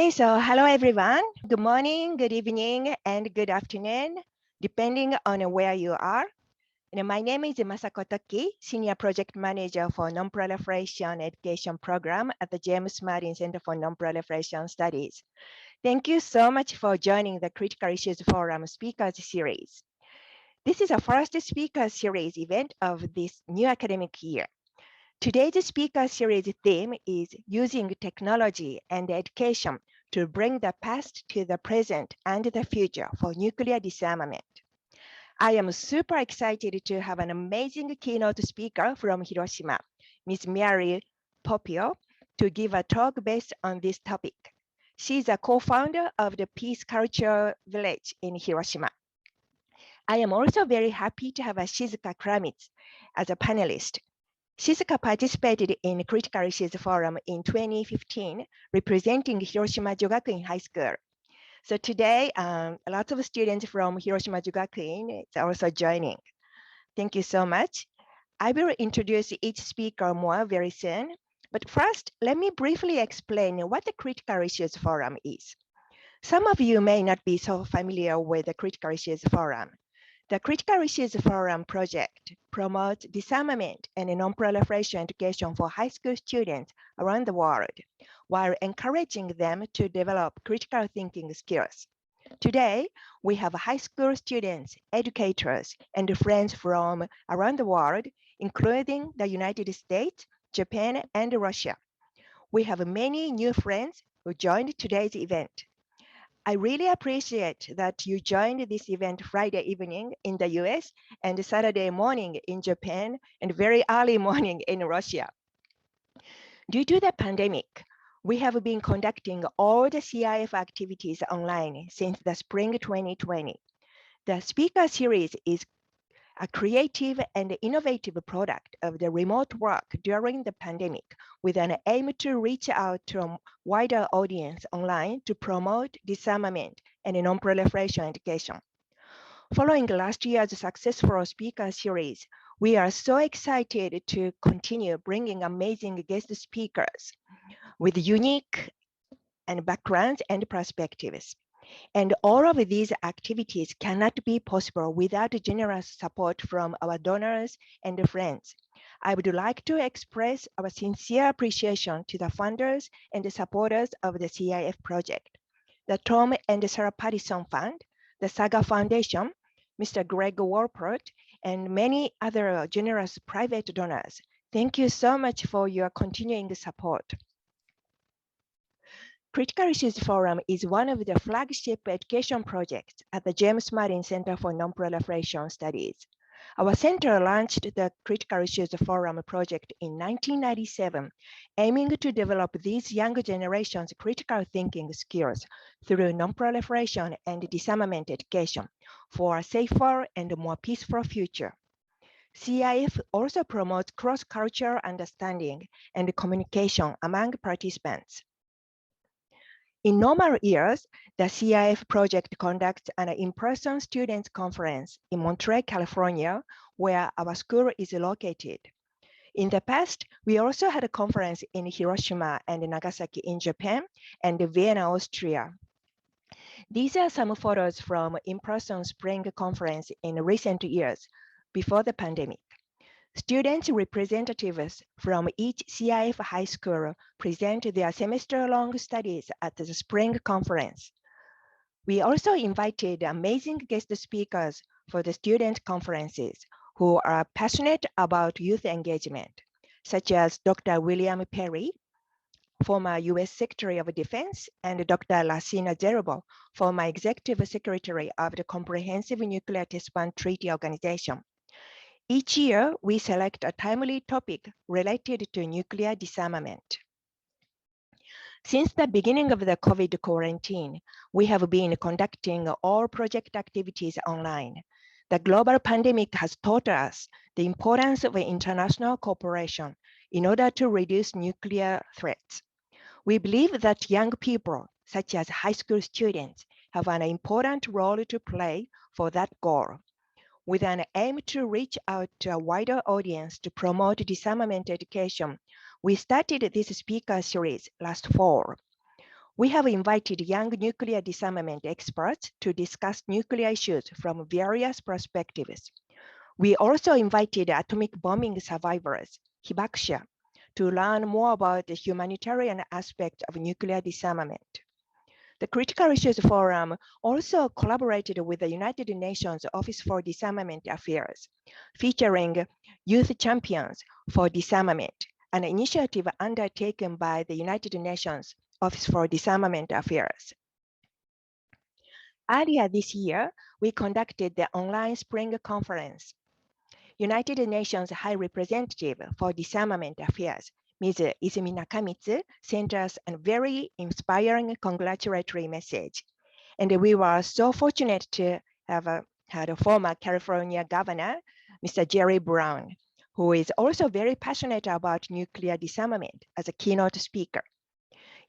Okay, so hello everyone. Good morning, good evening, and good afternoon, depending on where you are. My name is Masako Toki, Senior Project Manager for Nonproliferation Education Program at the James Martin Center for Nonproliferation Studies. Thank you so much for joining the Critical Issues Forum Speakers Series. This is our first Speaker Series event of this new academic year. Today's speaker series theme is using technology and education to bring the past to the present and the future for nuclear disarmament. I am super excited to have an amazing keynote speaker from Hiroshima, Ms. Mary Popeo, to give a talk based on this topic. She's a co-founder of the Peace Culture Village in Hiroshima. I am also very happy to have Shizuka Kramitz as a panelist. Shizuka participated in Critical Issues Forum in 2015, representing Hiroshima Jogakuin High School. So today, a lot of students from Hiroshima Jogakuin is also joining. Thank you so much. I will introduce each speaker more very soon. But first, let me briefly explain what the Critical Issues Forum is. Some of you may not be so familiar with the Critical Issues Forum. The Critical Issues Forum project promotes disarmament and non-proliferation education for high school students around the world, while encouraging them to develop critical thinking skills. Today, we have high school students, educators, and friends from around the world, including the United States, Japan, and Russia. We have many new friends who joined today's event. I really appreciate that you joined this event Friday evening in the US and Saturday morning in Japan and very early morning in Russia. Due to the pandemic, we have been conducting all the CIF activities online since the spring 2020. The speaker series is a creative and innovative product of the remote work during the pandemic with an aim to reach out to a wider audience online to promote disarmament and non-proliferation education. Following last year's successful speaker series, we are so excited to continue bringing amazing guest speakers with unique backgrounds and perspectives. And all of these activities cannot be possible without generous support from our donors and friends. I would like to express our sincere appreciation to the funders and the supporters of the CIF project, the Tom and Sarah Pattison Fund, the Saga Foundation, Mr. Greg Warport, and many other generous private donors. Thank you so much for your continuing support. Critical Issues Forum is one of the flagship education projects at the James Martin Center for Nonproliferation Studies. Our center launched the Critical Issues Forum project in 1997, aiming to develop these younger generations' critical thinking skills through nonproliferation and disarmament education for a safer and more peaceful future. CIF also promotes cross-cultural understanding and communication among participants. In normal years, the CIF project conducts an in-person students conference in Monterey, California, where our school is located. In the past, we also had a conference in Hiroshima and Nagasaki in Japan and Vienna, Austria. These are some photos from in-person spring conference in recent years before the pandemic. Students representatives from each CIF high school present their semester-long studies at the spring conference. We also invited amazing guest speakers for the student conferences who are passionate about youth engagement, such as Dr. William Perry, former US Secretary of Defense, and Dr. Lassina Zerbo, former Executive Secretary of the Comprehensive Nuclear Test Ban Treaty Organization. Each year, we select a timely topic related to nuclear disarmament. Since the beginning of the COVID quarantine, we have been conducting all project activities online. The global pandemic has taught us the importance of international cooperation in order to reduce nuclear threats. We believe that young people, such as high school students, have an important role to play for that goal. With an aim to reach out to a wider audience to promote disarmament education, we started this speaker series last fall. We have invited young nuclear disarmament experts to discuss nuclear issues from various perspectives. We also invited atomic bombing survivors, Hibakusha, to learn more about the humanitarian aspect of nuclear disarmament. The Critical Issues Forum also collaborated with the United Nations Office for Disarmament Affairs, featuring Youth Champions for Disarmament, an initiative undertaken by the United Nations Office for Disarmament Affairs. Earlier this year, we conducted the online spring conference. United Nations High Representative for Disarmament Affairs, Ms. Izumi Nakamitsu, sent us a very inspiring congratulatory message. And we were so fortunate to have had a former California governor, Mr. Jerry Brown, who is also very passionate about nuclear disarmament as a keynote speaker.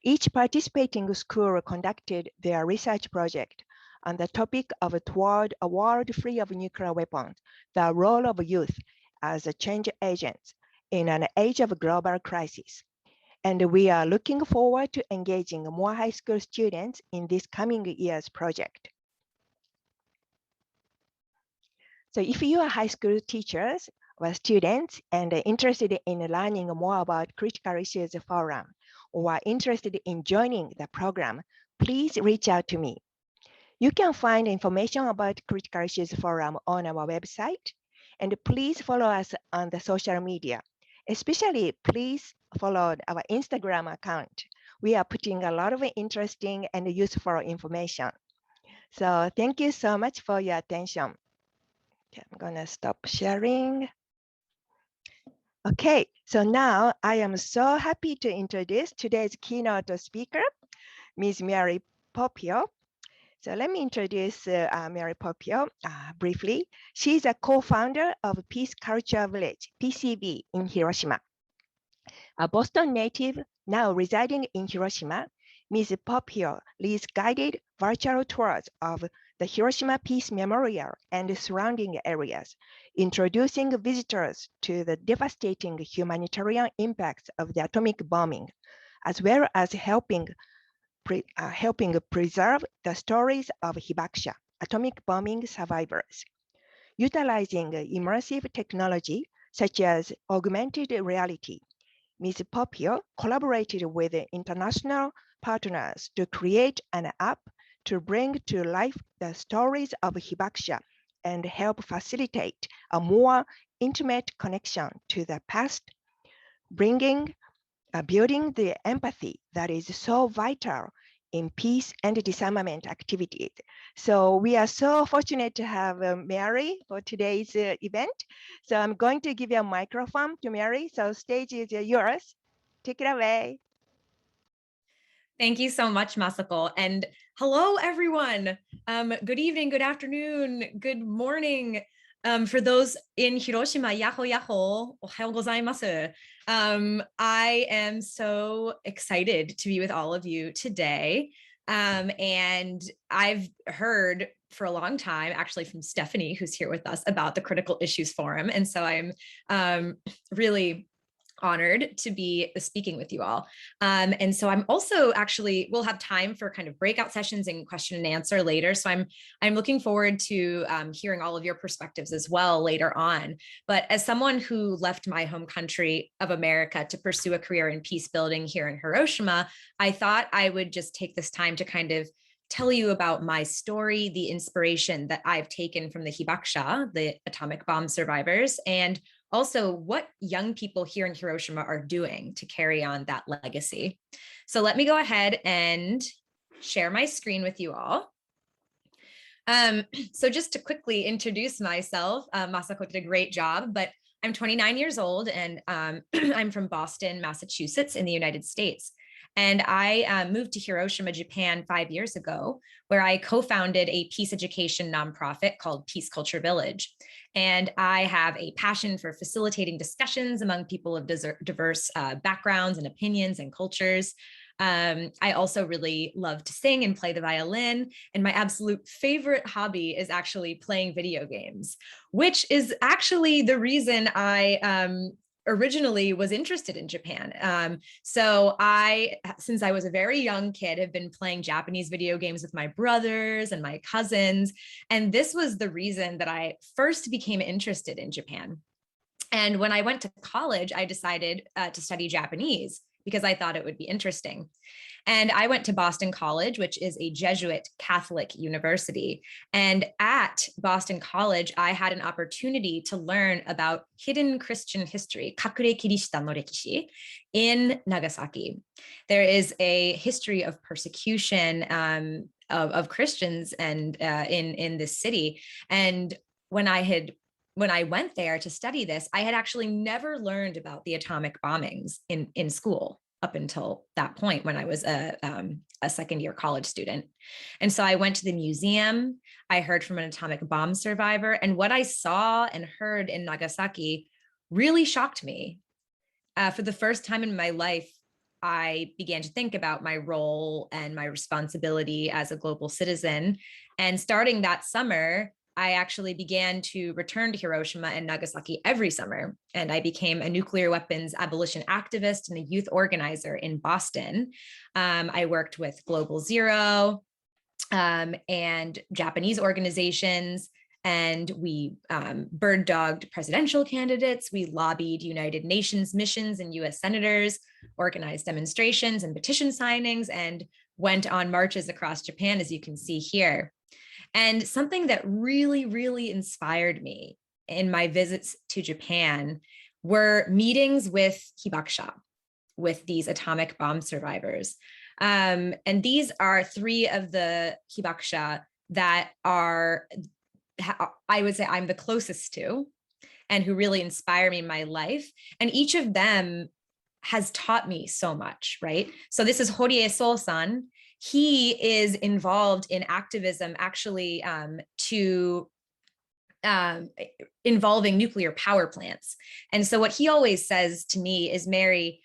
Each participating school conducted their research project on the topic of toward a world free of nuclear weapons, the role of youth as a change agents in an age of global crisis. And we are looking forward to engaging more high school students in this coming year's project. So if you are high school teachers or students and are interested in learning more about Critical Issues Forum or are interested in joining the program, please reach out to me. You can find information about Critical Issues Forum on our website, and please follow us on the social media. Especially, please follow our Instagram account. We are putting a lot of interesting and useful information. So thank you so much for your attention. Okay, I'm gonna stop sharing. Okay, so now I am so happy to introduce today's keynote speaker, Ms. Mary Popeo. So let me introduce Mary Popeo briefly. She's a co-founder of Peace Culture Village, PCV, in Hiroshima. A Boston native now residing in Hiroshima, Ms. Popeo leads guided virtual tours of the Hiroshima Peace Memorial and surrounding areas, introducing visitors to the devastating humanitarian impacts of the atomic bombing, as well as helping preserve the stories of Hibakusha, atomic bombing survivors. Utilizing immersive technology such as augmented reality, Ms. Popeo collaborated with international partners to create an app to bring to life the stories of Hibakusha and help facilitate a more intimate connection to the past, building the empathy that is so vital in peace and disarmament activities. So we are so fortunate to have Mary for today's event. So I'm going to give you a microphone to Mary. So stage is yours. Take it away. Thank you so much, Masako. And hello, everyone. Good evening, good afternoon, good morning. For those in Hiroshima, yaho yaho, ohayou gozaimasu. I am so excited to be with all of you today. And I've heard for a long time, actually from Stephanie, who's here with us, about the Critical Issues Forum. And so I'm really honored to be speaking with you all. And so I'm also we'll have time for kind of breakout sessions and question and answer later. So I'm looking forward to hearing all of your perspectives as well later on. But as someone who left my home country of America to pursue a career in peace building here in Hiroshima, I thought I would just take this time to kind of tell you about my story, the inspiration that I've taken from the Hibakusha, the atomic bomb survivors, and also what young people here in Hiroshima are doing to carry on that legacy. So let me go ahead and share my screen with you all. So just to quickly introduce myself, Masako did a great job, but I'm 29 years old and I'm from Boston, Massachusetts in the United States. And I moved to Hiroshima, Japan 5 years ago, where I co-founded a peace education nonprofit called Peace Culture Village. And I have a passion for facilitating discussions among people of diverse backgrounds and opinions and cultures. I also really love to sing and play the violin. And my absolute favorite hobby is actually playing video games, which is actually the reason I originally was interested in Japan. Since I was a very young kid, have been playing Japanese video games with my brothers and my cousins. And this was the reason that I first became interested in Japan. And when I went to college, I decided to study Japanese because I thought it would be interesting. And I went to Boston College, which is a Jesuit Catholic university. And at Boston College, I had an opportunity to learn about hidden Christian history, kakure kirishita no rekishi, in Nagasaki. There is a history of persecution of Christians and in this city. And when I went there to study this, I had actually never learned about the atomic bombings in school up until that point when I was a second-year college student. And so I went to the museum. I heard from an atomic bomb survivor, and what I saw and heard in Nagasaki really shocked me. For the first time in my life, I began to think about my role and my responsibility as a global citizen. And starting that summer, I actually began to return to Hiroshima and Nagasaki every summer. And I became a nuclear weapons abolition activist and a youth organizer in Boston. I worked with Global Zero and Japanese organizations, and we bird dogged presidential candidates. We lobbied United Nations missions and US senators, organized demonstrations and petition signings, and went on marches across Japan, as you can see here. And something that really, really inspired me in my visits to Japan were meetings with hibakusha, with these atomic bomb survivors. And these are three of the hibakusha that are, I would say I'm the closest to, and who really inspire me in my life. And each of them has taught me so much, right? So this is Horie So-san. He is involved in activism actually involving nuclear power plants. And so what he always says to me is, Mary,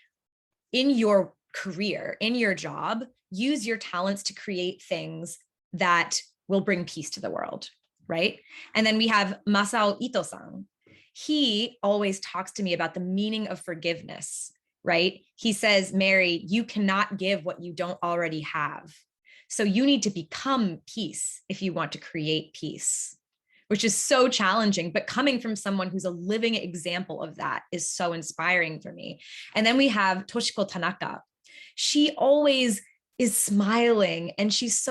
in your career, in your job, use your talents to create things that will bring peace to the world, right? And then we have Masao Ito-san. He always talks to me about the meaning of forgiveness, right? He says, Mary, you cannot give what you don't already have. So you need to become peace if you want to create peace, which is so challenging, but coming from someone who's a living example of that is so inspiring for me. And then we have Toshiko Tanaka. She always is smiling, and she's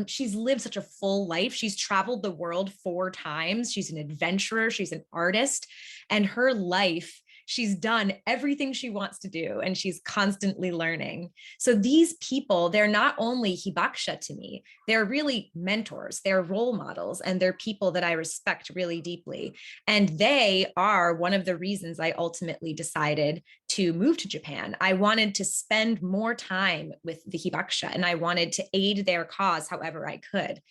she's lived such a full life. She's traveled the world 4 times. She's an adventurer, she's an artist, and her life, she's done everything she wants to do, and she's constantly learning. So these people, they're not only hibakusha to me, they're really mentors, they're role models, and they're people that I respect really deeply. And they are one of the reasons I ultimately decided to move to Japan. I wanted to spend more time with the hibakusha, and I wanted to aid their cause however I could.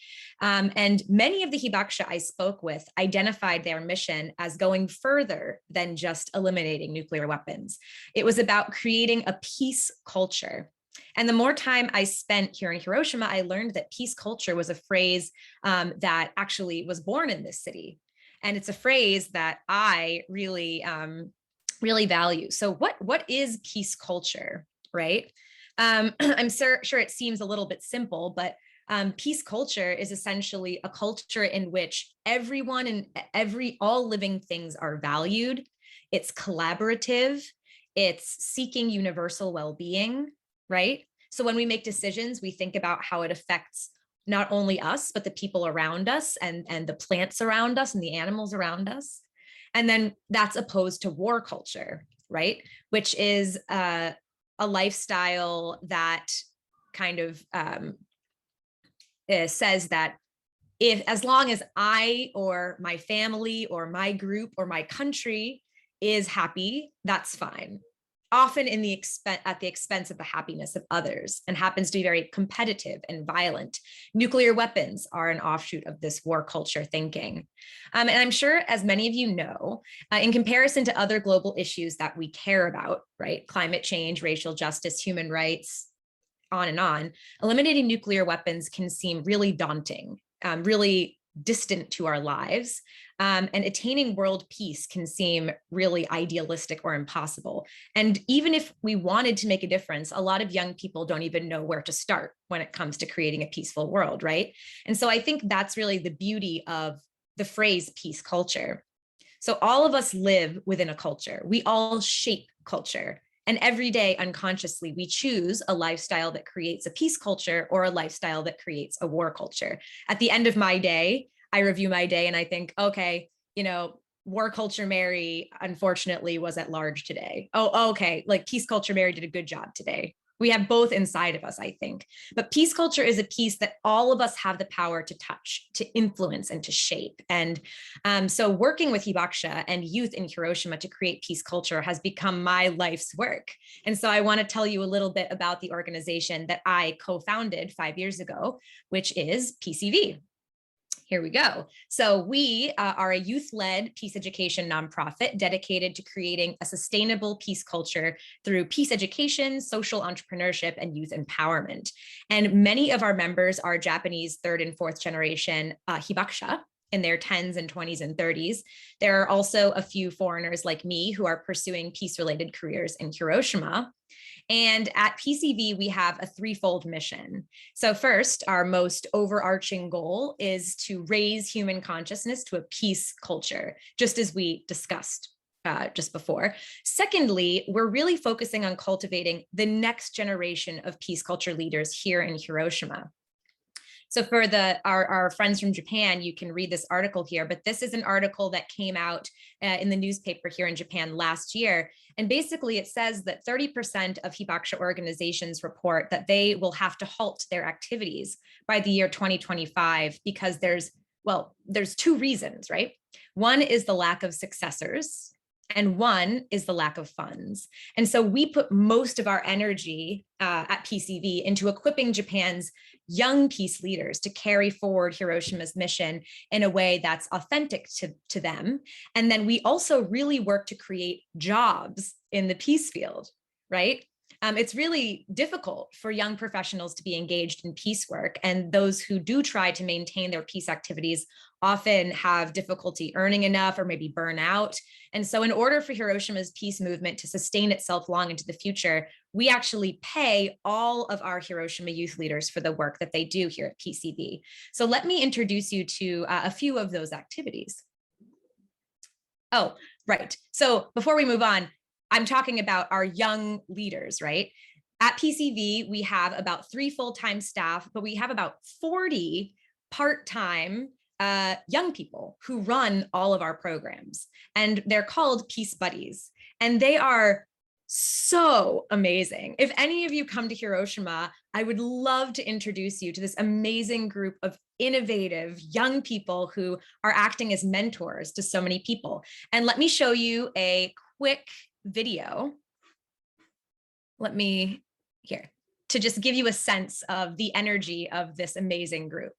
And many of the hibakusha I spoke with identified their mission as going further than just eliminating nuclear weapons. It was about creating a peace culture. And the more time I spent here in Hiroshima, I learned that peace culture was a phrase that actually was born in this city. And it's a phrase that I really, really value. So what is peace culture, right? I'm sure it seems a little bit simple, but peace culture is essentially a culture in which everyone and all living things are valued. It's collaborative. It's seeking universal well-being, right? So when we make decisions, we think about how it affects not only us, but the people around us and the plants around us and the animals around us. And then that's opposed to war culture, right? Which is a lifestyle that kind of says that as long as I or my family or my group or my country is happy, that's fine. Often at the expense of the happiness of others, and happens to be very competitive and violent. Nuclear weapons are an offshoot of this war culture thinking. And I'm sure, as many of you know, in comparison to other global issues that we care about, right? Climate change, racial justice, human rights, on and on, eliminating nuclear weapons can seem really daunting, really distant to our lives. And attaining world peace can seem really idealistic or impossible. And even if we wanted to make a difference, a lot of young people don't even know where to start when it comes to creating a peaceful world, right? And so I think that's really the beauty of the phrase peace culture. So all of us live within a culture. We all shape culture. And every day, unconsciously, we choose a lifestyle that creates a peace culture or a lifestyle that creates a war culture. At the end of my day, I review my day and I think, okay, war culture Mary, unfortunately, was at large today. Oh, okay, like peace culture Mary did a good job today. We have both inside of us, I think. But peace culture is a piece that all of us have the power to touch, to influence, and to shape. And so working with Hibakusha and youth in Hiroshima to create peace culture has become my life's work. And so I want to tell you a little bit about the organization that I co-founded 5 years ago, which is PCV. Here we go. So we are a youth-led peace education nonprofit dedicated to creating a sustainable peace culture through peace education, social entrepreneurship, and youth empowerment. And many of our members are Japanese third and fourth generation Hibakusha in their 10s and 20s and 30s. There are also a few foreigners like me who are pursuing peace-related careers in Hiroshima. And at PCV, we have a threefold mission. So first, our most overarching goal is to raise human consciousness to a peace culture, just as we discussed just before. Secondly, we're really focusing on cultivating the next generation of peace culture leaders here in Hiroshima. So for our friends from Japan, you can read this article here, but this is an article that came out in the newspaper here in Japan last year. And basically it says that 30% of Hibakusha organizations report that they will have to halt their activities by the year 2025 because there's two reasons, right? One is the lack of successors, and one is the lack of funds. And so we put most of our energy at PCV into equipping Japan's young peace leaders to carry forward Hiroshima's mission in a way that's authentic to them. And then we also really work to create jobs in the peace field, right? It's really difficult for young professionals to be engaged in peace work, and those who do try to maintain their peace activities often have difficulty earning enough or maybe burn out. And so in order for Hiroshima's peace movement to sustain itself long into the future, we actually pay all of our Hiroshima youth leaders for the work that they do here at PCV. So let me introduce you to a few of those activities. Oh, right. So before we move on, I'm talking about our young leaders, right? At PCV, we have about 3 full-time staff, but we have about 40 part-time young people who run all of our programs. And they're called Peace Buddies. And they are so amazing. If any of you come to Hiroshima, I would love to introduce you to this amazing group of innovative young people who are acting as mentors to so many people. And let me show you a quick video. Here, to just give you a sense of the energy of this amazing group.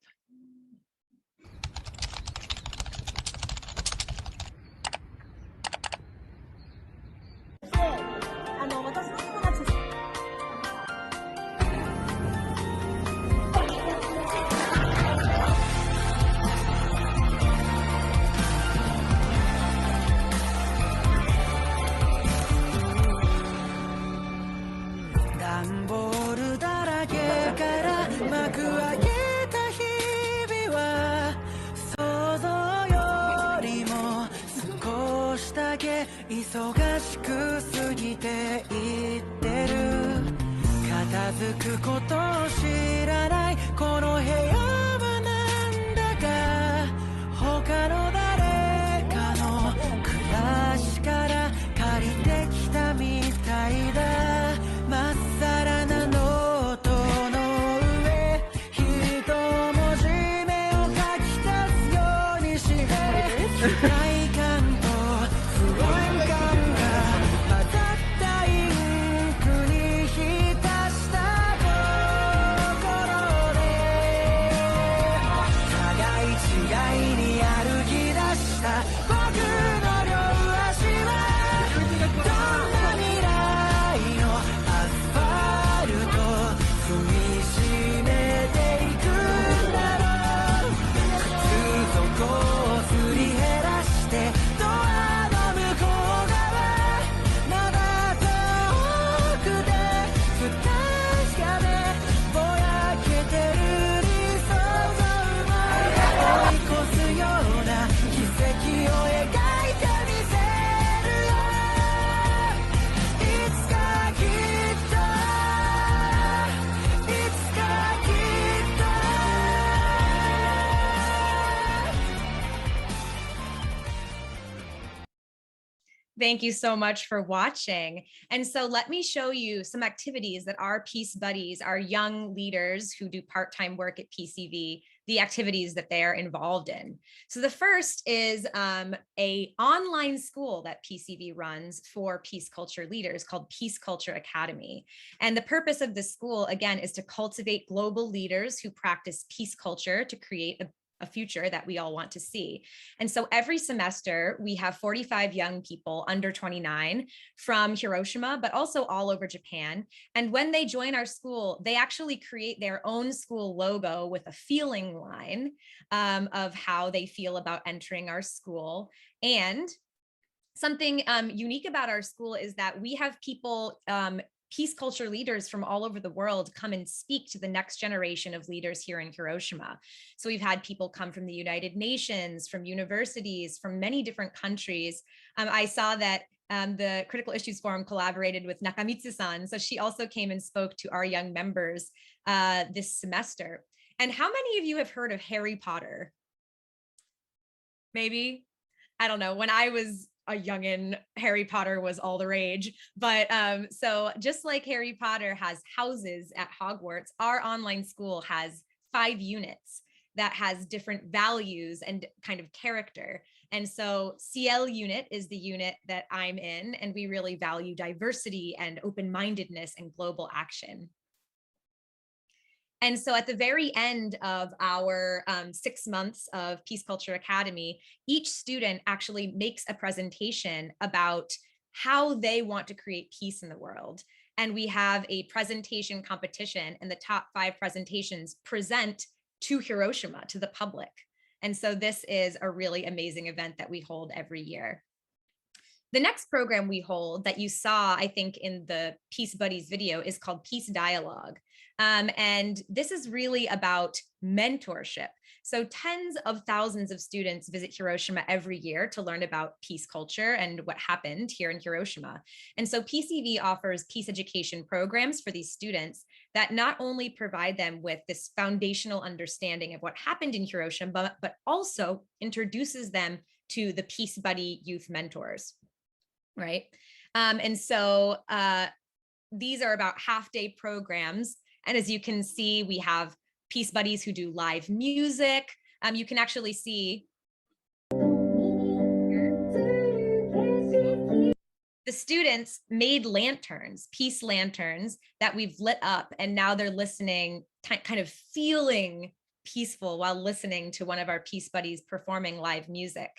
Thank you so much for watching. And so let me show you some activities that our Peace Buddies, our young leaders who do part-time work at PCV, the activities that they're involved in. So the first is a online school that PCV runs for peace culture leaders called Peace Culture Academy. And the purpose of this school, again, is to cultivate global leaders who practice peace culture to create a future that we all want to see. And so every semester we have 45 young people under 29 from Hiroshima, but also all over Japan. And when they join our school, they actually create their own school logo with a feeling line of how they feel about entering our school. And something unique about our school is that we have people peace culture leaders from all over the world come and speak to the next generation of leaders here in Hiroshima. So we've had people come from the United Nations, from universities, from many different countries. I saw that the Critical Issues Forum collaborated with Nakamitsu-san. So she also came and spoke to our young members this semester. And how many of you have heard of Harry Potter? Maybe? I don't know. When I was a youngin', Harry Potter was all the rage. But so just like Harry Potter has houses at Hogwarts, our online school has 5 units that has different values and kind of character. And so CL unit is the unit that I'm in, and we really value diversity and open-mindedness and global action. And so at the very end of our 6 months of Peace Culture Academy, each student actually makes a presentation about how they want to create peace in the world. And we have a presentation competition, and the top 5 presentations present to Hiroshima, to the public. And so this is a really amazing event that we hold every year. The next program we hold that you saw, I think, in the Peace Buddies video is called Peace Dialogue. And this is really about mentorship. So tens of thousands of students visit Hiroshima every year to learn about peace culture and what happened here in Hiroshima. And so PCV offers peace education programs for these students that not only provide them with this foundational understanding of what happened in Hiroshima, but also introduces them to the Peace Buddy youth mentors, right? And so these are about half-day programs. And as you can see, we have Peace Buddies who do live music. You can actually see the students made lanterns, peace lanterns that we've lit up, and now they're listening, kind of feeling peaceful while listening to one of our Peace Buddies performing live music.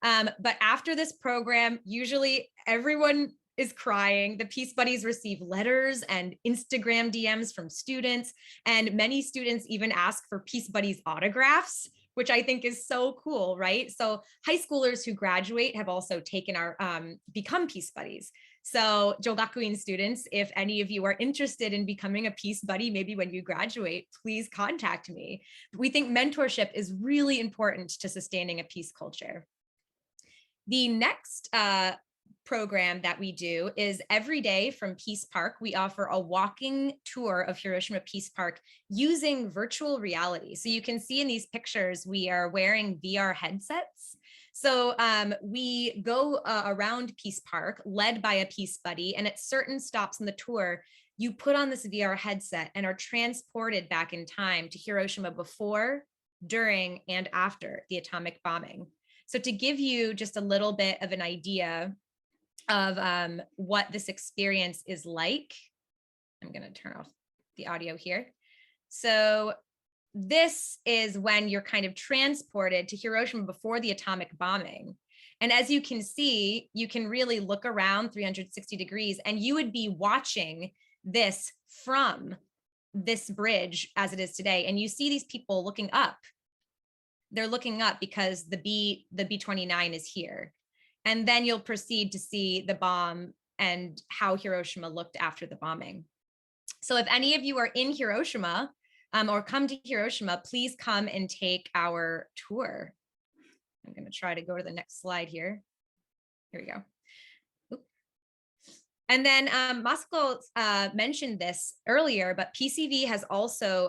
But after this program, usually everyone is crying. The Peace Buddies receive letters and Instagram DMs from students, and many students even ask for Peace Buddies autographs, which I think is so cool, right? So high schoolers who graduate have also taken our, become Peace Buddies. So Jogakuin students, if any of you are interested in becoming a Peace Buddy, maybe when you graduate, please contact me. We think mentorship is really important to sustaining a peace culture. The next program that we do is every day from Peace Park, we offer a walking tour of Hiroshima Peace Park using virtual reality. So you can see in these pictures, we are wearing VR headsets. So we go around Peace Park led by a Peace Buddy, and at certain stops in the tour, you put on this VR headset and are transported back in time to Hiroshima before, during, and after the atomic bombing. So to give you just a little bit of an idea of what this experience is like, I'm going to turn off the audio here. So this is when you're kind of transported to Hiroshima before the atomic bombing. And as you can see, you can really look around 360 degrees, and you would be watching this from this bridge as it is today. And you see these people looking up. They're looking up because the B-29 is here. And then you'll proceed to see the bomb and how Hiroshima looked after the bombing. So if any of you are in Hiroshima or come to Hiroshima, please come and take our tour. I'm going to try to go to the next slide here. Here we go. And then Masako mentioned this earlier, but PCV has also,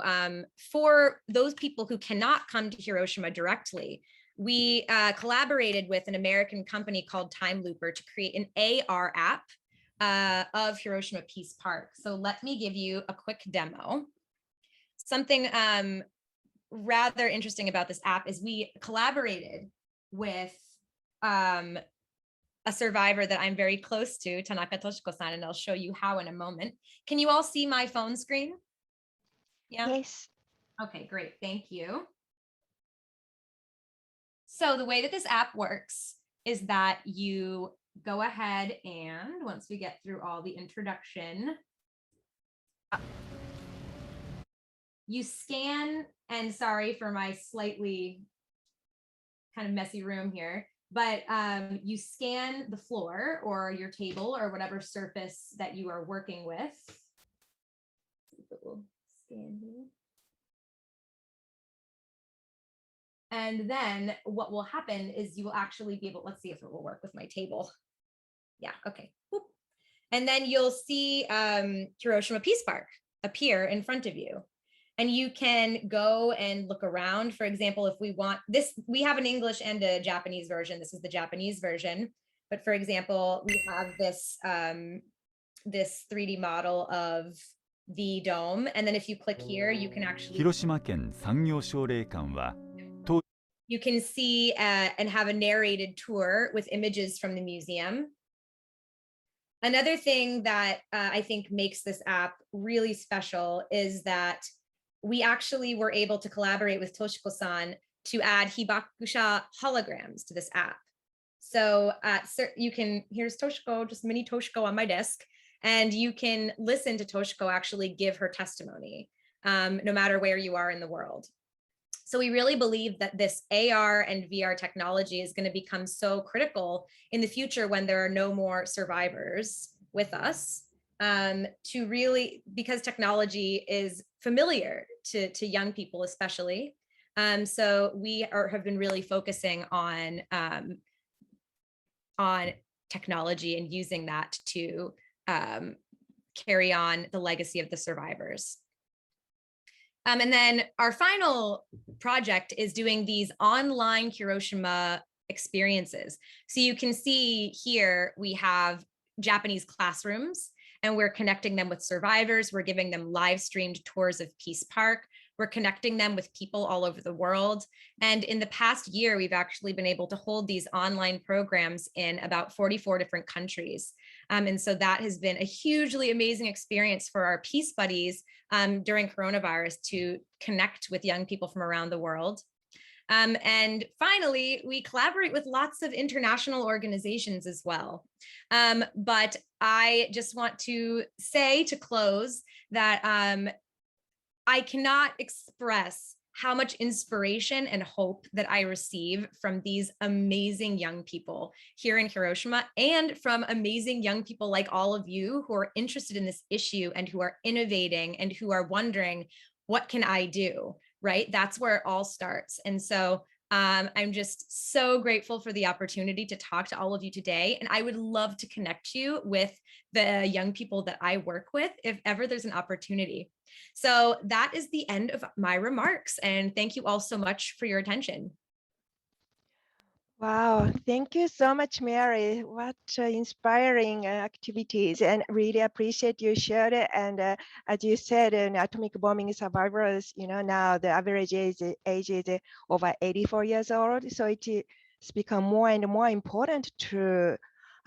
for those people who cannot come to Hiroshima directly, we collaborated with an American company called Time Looper to create an AR app of Hiroshima Peace Park. So let me give you a quick demo. Something rather interesting about this app is we collaborated with a survivor that I'm very close to, Tanaka Toshiko-san, and I'll show you how in a moment. Can you all see my phone screen? Yeah. Yes. Okay, great. Thank you. So the way that this app works is that you go ahead and once we get through all the introduction, you scan, and sorry for my slightly kind of messy room here, but you scan the floor or your table or whatever surface that you are working with. Scan here. And then what will happen is you will actually be able, let's see if it will work with my table. Yeah, okay. Boop. And then you'll see Hiroshima Peace Park appear in front of you. And you can go and look around. For example, if we want this, we have an English and a Japanese version. This is the Japanese version. But for example, we have this, this 3D model of the dome. And then if you click here, you can actually... 広島県産業奨励館は You can see and have a narrated tour with images from the museum. Another thing that I think makes this app really special is that we actually were able to collaborate with Toshiko-san to add hibakusha holograms to this app. So you can, here's Toshiko, just mini Toshiko on my desk, and you can listen to Toshiko actually give her testimony, no matter where you are in the world. So we really believe that this AR and VR technology is going to become so critical in the future when there are no more survivors with us, to really, because technology is familiar to young people especially. So we have been really focusing on technology and using that to carry on the legacy of the survivors. And then our final project is doing these online Hiroshima experiences. So you can see here we have Japanese classrooms, and we're connecting them with survivors. We're giving them live streamed tours of Peace Park. We're connecting them with people all over the world. And in the past year, we've actually been able to hold these online programs in about 44 different countries. And so that has been a hugely amazing experience for our Peace Buddies during coronavirus to connect with young people from around the world. And finally, we collaborate with lots of international organizations as well. But I just want to say to close that I cannot express how much inspiration and hope that I receive from these amazing young people here in Hiroshima, and from amazing young people like all of you who are interested in this issue and who are innovating and who are wondering, what can I do, right? That's where it all starts. And so I'm just so grateful for the opportunity to talk to all of you today. And I would love to connect you with the young people that I work with if ever there's an opportunity. So that is the end of my remarks. And thank you all so much for your attention. Wow, thank you so much, Mary. What inspiring activities, and really appreciate you shared it. And as you said, atomic bombing survivors, now the average age is over 84 years old. So it's become more and more important to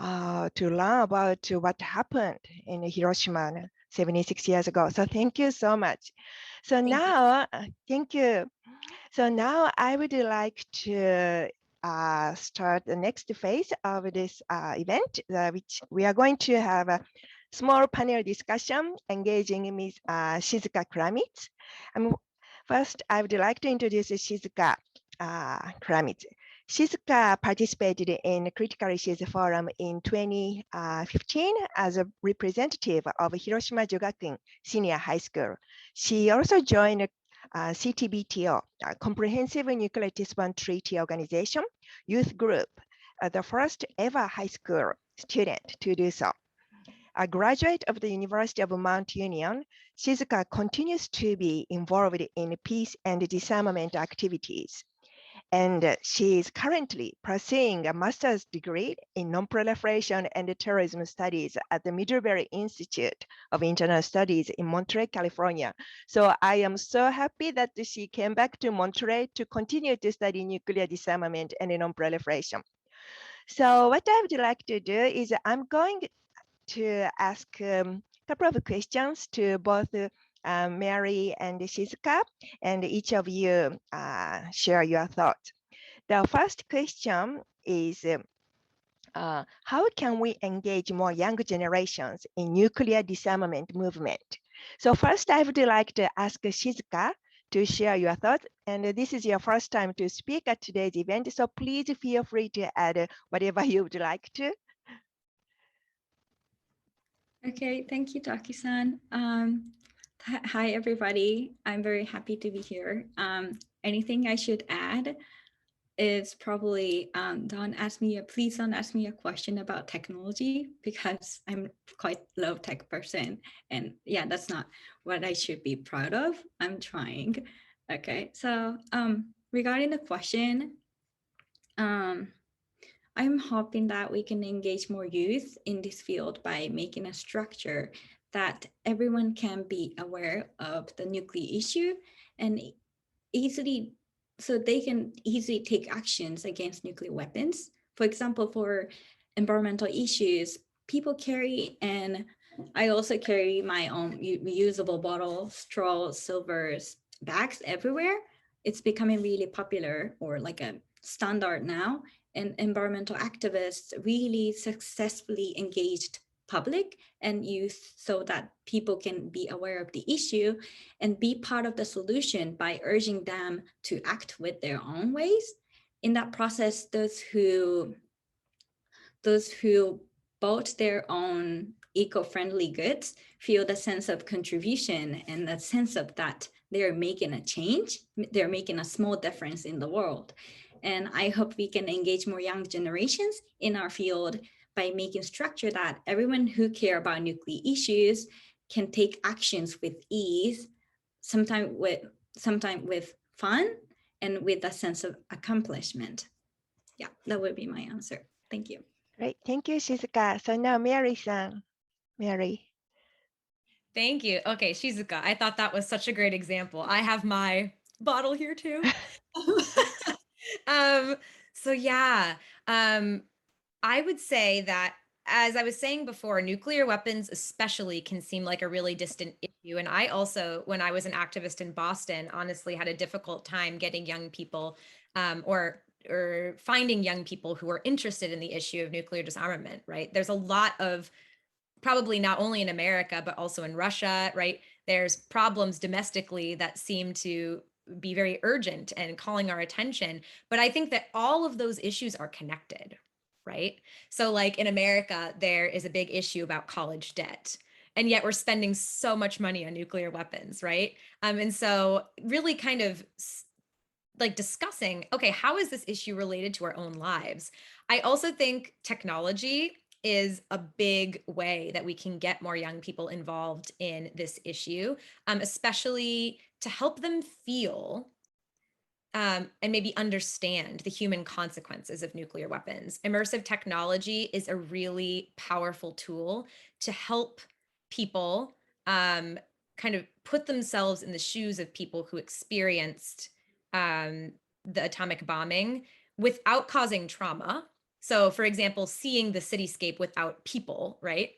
learn about what happened in Hiroshima 76 years ago. So thank you so much. So now, thank you. So now I would like to start the next phase of this event, which we are going to have a small panel discussion engaging Ms. Shizuka Kramitz. First, I would like to introduce Shizuka Kramitz. Shizuka participated in Critical Issues Forum in 2015 as a representative of Hiroshima Jogakuin Senior High School. She also joined CTBTO, Comprehensive Nuclear Disarmament Treaty Organization youth group, the first ever high school student to do so. A graduate of the University of Mount Union, Shizuka continues to be involved in peace and disarmament activities. And she is currently pursuing a master's degree in nonproliferation and terrorism studies at the Middlebury Institute of International Studies in Monterey, California. So I am so happy that she came back to Monterey to continue to study nuclear disarmament and nonproliferation. So what I would like to do is I'm going to ask a couple of questions to both Mary and Shizuka, and each of you share your thoughts. The first question is, how can we engage more young generations in nuclear disarmament movement? So first, I would like to ask Shizuka to share your thoughts. And this is your first time to speak at today's event, so please feel free to add whatever you would like to. Okay, thank you, Taki-san. Hi, everybody. I'm very happy to be here. Anything I should add is probably please don't ask me a question about technology, because I'm quite low tech person. And yeah, that's not what I should be proud of. I'm trying. Okay, so regarding the question, I'm hoping that we can engage more youth in this field by making a structure that everyone can be aware of the nuclear issue and so they can easily take actions against nuclear weapons. For example, for environmental issues, people carry, and I also carry my own reusable bottle, straw, silvers, bags everywhere. It's becoming really popular, or like a standard now. And environmental activists really successfully engaged public and youth so that people can be aware of the issue and be part of the solution by urging them to act with their own ways. In that process, those who bought their own eco-friendly goods feel the sense of contribution and the sense of that they're making a change, they're making a small difference in the world. And I hope we can engage more young generations in our field by making structure that everyone who care about nuclear issues can take actions with ease, sometimes with fun and with a sense of accomplishment. Yeah, that would be my answer. Thank you. Great, thank you, Shizuka. So now Mary-san. Mary. Thank you. Okay, Shizuka, I thought that was such a great example. I have my bottle here too. So yeah, I would say that, as I was saying before, nuclear weapons especially can seem like a really distant issue. And I also, when I was an activist in Boston, honestly had a difficult time getting young people or finding young people who are interested in the issue of nuclear disarmament, right? There's a lot of, probably not only in America, but also in Russia, right? There's problems domestically that seem to be very urgent and calling our attention. But I think that all of those issues are connected, right? So like in America, there is a big issue about college debt. And yet we're spending so much money on nuclear weapons, right? And so really kind of like discussing, okay, how is this issue related to our own lives? I also think technology is a big way that we can get more young people involved in this issue, especially to help them feel and maybe understand the human consequences of nuclear weapons. Immersive technology is a really powerful tool to help people kind of put themselves in the shoes of people who experienced the atomic bombing without causing trauma. So, for example, seeing the cityscape without people, right?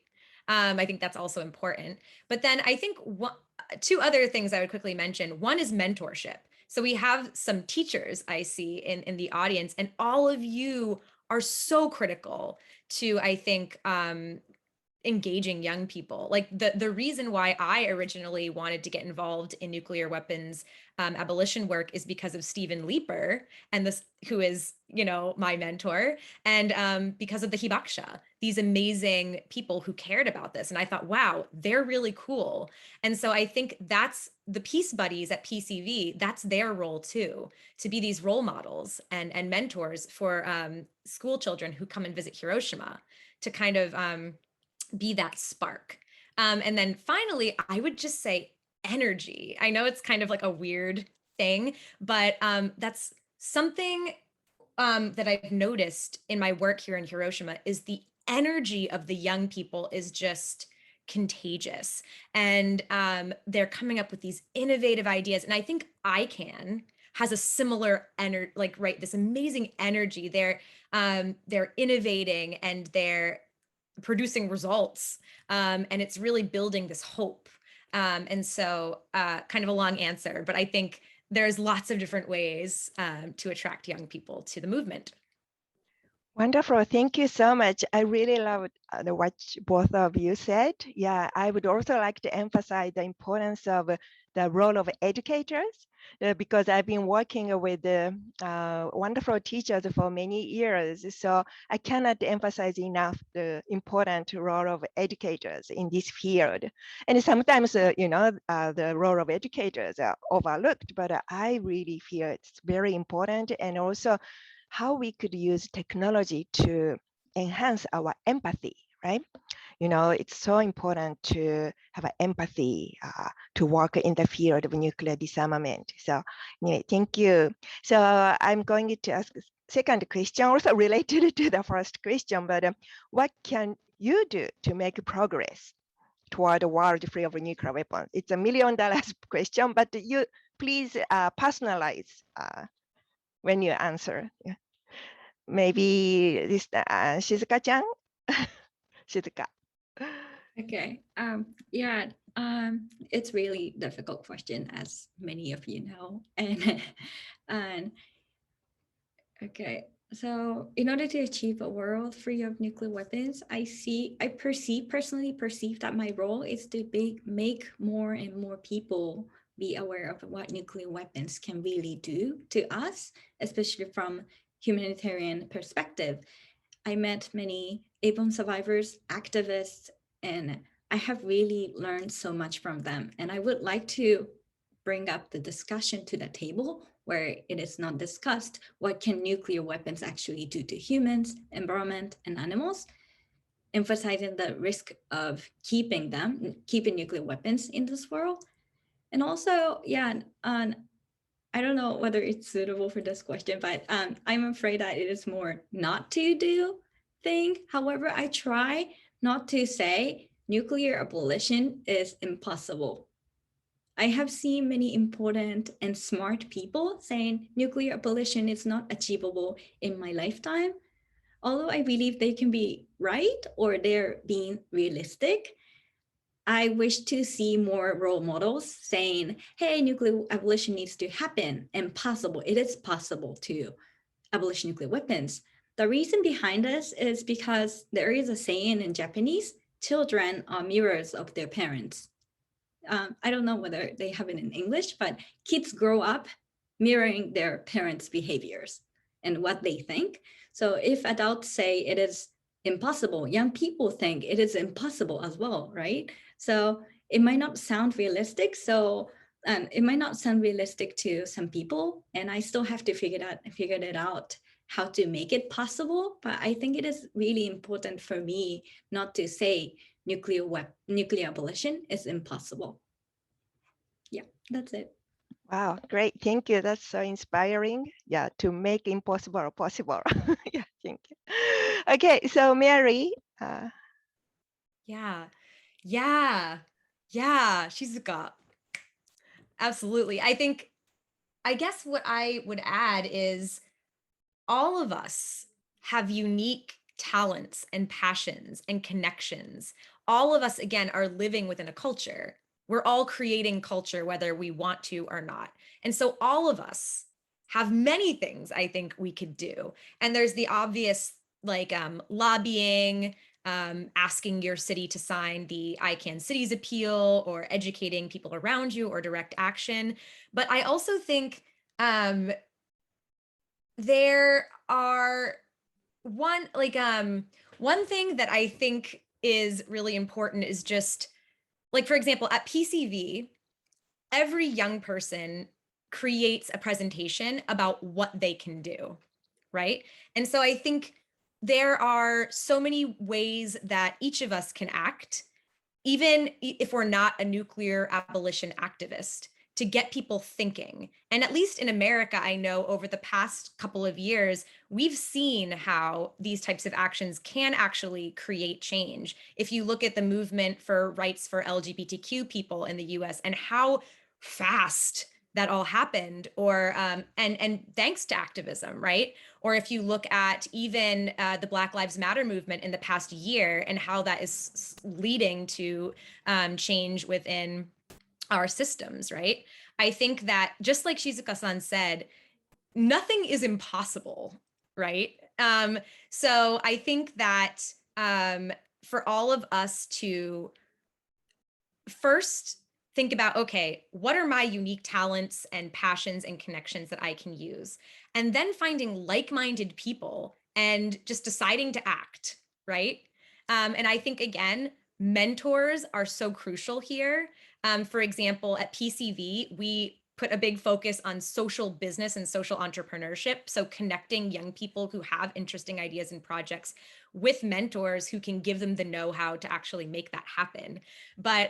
I think that's also important. But then I think two other things I would quickly mention. One is mentorship. So we have some teachers I see in the audience, and all of you are so critical to, I think, engaging young people. Like the reason why I originally wanted to get involved in nuclear weapons abolition work is because of Stephen Leeper, and this, who is, you know, my mentor, and because of the Hibakusha, these amazing people who cared about this. And I thought, wow, they're really cool. And so I think that's the peace buddies at PCV, that's their role too, to be these role models and mentors for school children who come and visit Hiroshima, to kind of be that spark. And then finally, I would just say energy. I know it's kind of like a weird thing, but that's something that I've noticed in my work here in Hiroshima is the energy of the young people is just contagious, and they're coming up with these innovative ideas. And I think ICANN has a similar energy, like, right, this amazing energy. They're innovating and they're producing results, and it's really building this hope. And so kind of a long answer, but I think there's lots of different ways to attract young people to the movement. Wonderful. Thank you so much. I really loved what both of you said. Yeah, I would also like to emphasize the importance of the role of educators, because I've been working with wonderful teachers for many years. So I cannot emphasize enough the important role of educators in this field. And sometimes, the role of educators are overlooked, but I really feel it's very important. And also, how we could use technology to enhance our empathy, right? It's so important to have empathy to work in the field of nuclear disarmament. So anyway, thank you. So I'm going to ask a second question, also related to the first question, but what can you do to make progress toward a world free of nuclear weapons? It's $1 million question, but you please personalize when you answer. Yeah. Maybe this Shizuka-chan? Shizuka. Okay. It's really difficult question, as many of you know. And okay. So in order to achieve a world free of nuclear weapons, I personally perceive that my role is to make more and more people be aware of what nuclear weapons can really do to us, especially from humanitarian perspective. I met many ABOM survivors, activists, and I have really learned so much from them. And I would like to bring up the discussion to the table where it is not discussed. What can nuclear weapons actually do to humans, environment, and animals? Emphasizing the risk of keeping nuclear weapons in this world. And also, I don't know whether it's suitable for this question, but I'm afraid that it is more not to do thing. However, I try not to say nuclear abolition is impossible. I have seen many important and smart people saying nuclear abolition is not achievable in my lifetime. Although I believe they can be right or they're being realistic, I wish to see more role models saying, hey, nuclear abolition needs to happen and possible. It is possible to abolish nuclear weapons. The reason behind this is because there is a saying in Japanese, children are mirrors of their parents. I don't know whether they have it in English, but kids grow up mirroring their parents' behaviors and what they think. So if adults say it is impossible, young people think it is impossible as well, right? So it might not sound realistic. It might not sound realistic to some people, and I still have to figure it out how to make it possible. But I think it is really important for me not to say nuclear abolition is impossible. Yeah, that's it. Wow, great. Thank you. That's so inspiring. Yeah, to make impossible possible. Yeah, thank you. Okay, so Mary. Yeah, Shizuka. Absolutely. I guess what I would add is all of us have unique talents and passions and connections. All of us, again, are living within a culture. We're all creating culture, whether we want to or not. And so all of us have many things I think we could do. And there's the obvious, like lobbying, asking your city to sign the ICANN Cities Appeal, or educating people around you, or direct action. But I also think there are one thing that I think is really important is just, like, for example, at PCV, every young person creates a presentation about what they can do, right? And so I think there are so many ways that each of us can act, even if we're not a nuclear abolition activist, to get people thinking. And at least in America, I know over the past couple of years, we've seen how these types of actions can actually create change. If you look at the movement for rights for LGBTQ people in the US and how fast that all happened, or and thanks to activism, right? Or if you look at even the Black Lives Matter movement in the past year and how that is leading to change within our systems, right? I think that just like Shizuka-san said, nothing is impossible, right? So I think that for all of us to first think about, okay, what are my unique talents and passions and connections that I can use? And then finding like-minded people and just deciding to act, right? And I think, again, mentors are so crucial here. For example, at PCV, we put a big focus on social business and social entrepreneurship. So connecting young people who have interesting ideas and projects with mentors who can give them the know-how to actually make that happen. But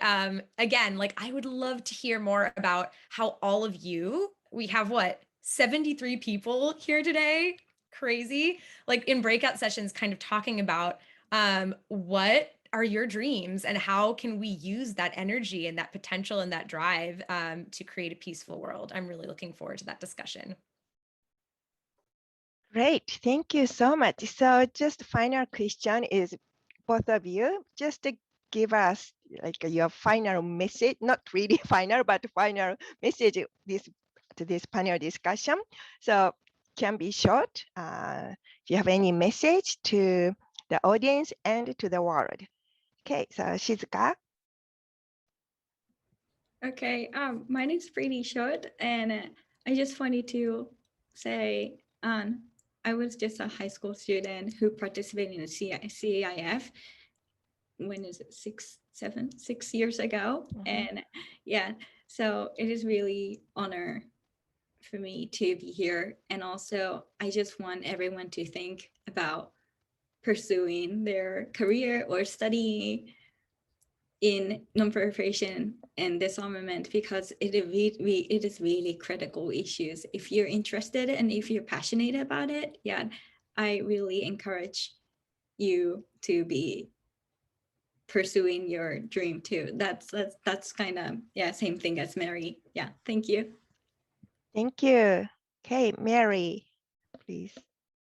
again, like I would love to hear more about how all of you, we have what, 73 people here today? Crazy. Like in breakout sessions, kind of talking about what are your dreams and how can we use that energy and that potential and that drive to create a peaceful world. I'm really looking forward to that discussion. Great, thank you so much. So just final question is, both of you, just to give us like your final message, not really final, but final message to this panel discussion. So can be short. If you have any message to the audience and to the world. Okay, so Shizuka. Okay, mine is pretty short, and I just wanted to say I was just a high school student who participated in the CIF. When is it, 6 years ago? And yeah, so it is really honor for me to be here. And also, I just want everyone to think about pursuing their career or studying in non-proliferation and disarmament, because it is really critical issues. If you're interested and if you're passionate about it, yeah, I really encourage you to be pursuing your dream too. That's kind of, yeah, same thing as Mary. Yeah, thank you. Thank you. Okay, Mary, please.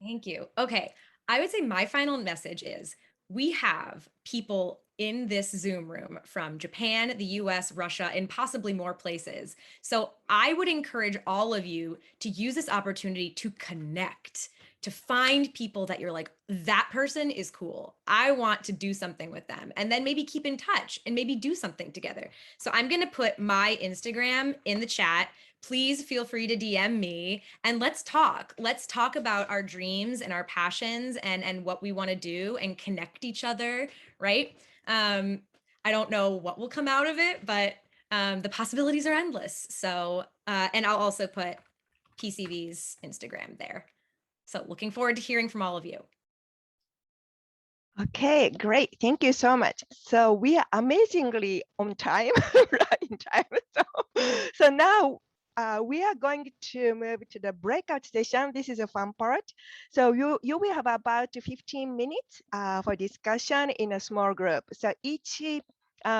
Thank you. Okay, I would say my final message is we have people in this Zoom room from Japan, the US, Russia, and possibly more places. So I would encourage all of you to use this opportunity to connect, to find people that you're like, that person is cool. I want to do something with them. And then maybe keep in touch and maybe do something together. So I'm going to put my Instagram in the chat. Please feel free to DM me and let's talk. Let's talk about our dreams and our passions and what we want to do and connect each other, right? I don't know what will come out of it, but the possibilities are endless. So, and I'll also put PCV's Instagram there. So looking forward to hearing from all of you. Okay, great. Thank you so much. So we are amazingly on time, right in time. So now we are going to move to the breakout session. This is a fun part. So you will have about 15 minutes for discussion in a small group. So each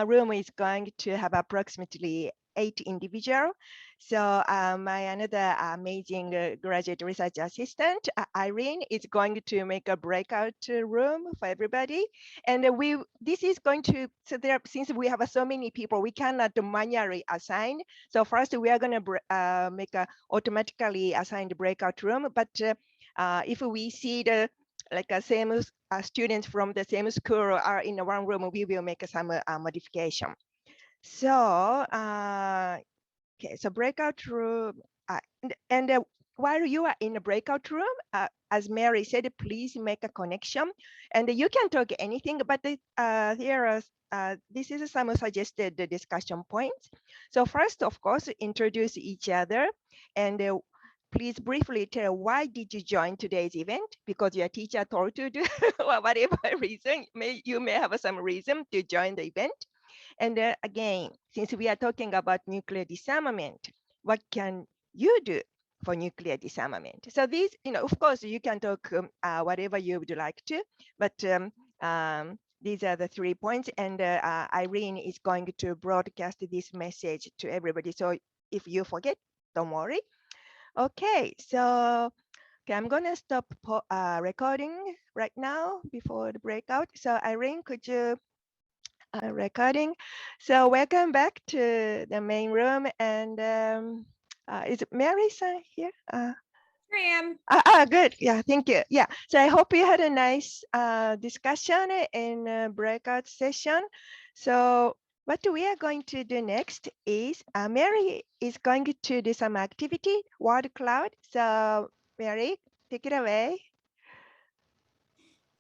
room is going to have approximately 8 individuals. So my another amazing graduate research assistant, Irene, is going to make a breakout room for everybody. And this is going to, so there, since we have so many people, we cannot manually assign. So first we are going to make a automatically assigned breakout room. But if we see the same students from the same school are in one room, we will make some modification. So okay, so breakout room, and while you are in the breakout room, as Mary said, please make a connection, and you can talk anything. But here are this is some suggested discussion points. So first, of course, introduce each other, and please briefly tell why did you join today's event? Because your teacher told you to, or whatever reason, you may have some reason to join the event. And again, since we are talking about nuclear disarmament, what can you do for nuclear disarmament? So these, of course, you can talk whatever you would like to, but these are the 3 points, and Irene is going to broadcast this message to everybody. So if you forget, don't worry. Okay, so I'm going to stop recording right now before the breakout. So Irene, could you recording? So welcome back to the main room. And is Mary here? Here I am. Good. Yeah, thank you. Yeah, so I hope you had a nice discussion in a breakout session. So what we are going to do next is Mary is going to do some activity, word cloud. So Mary, take it away.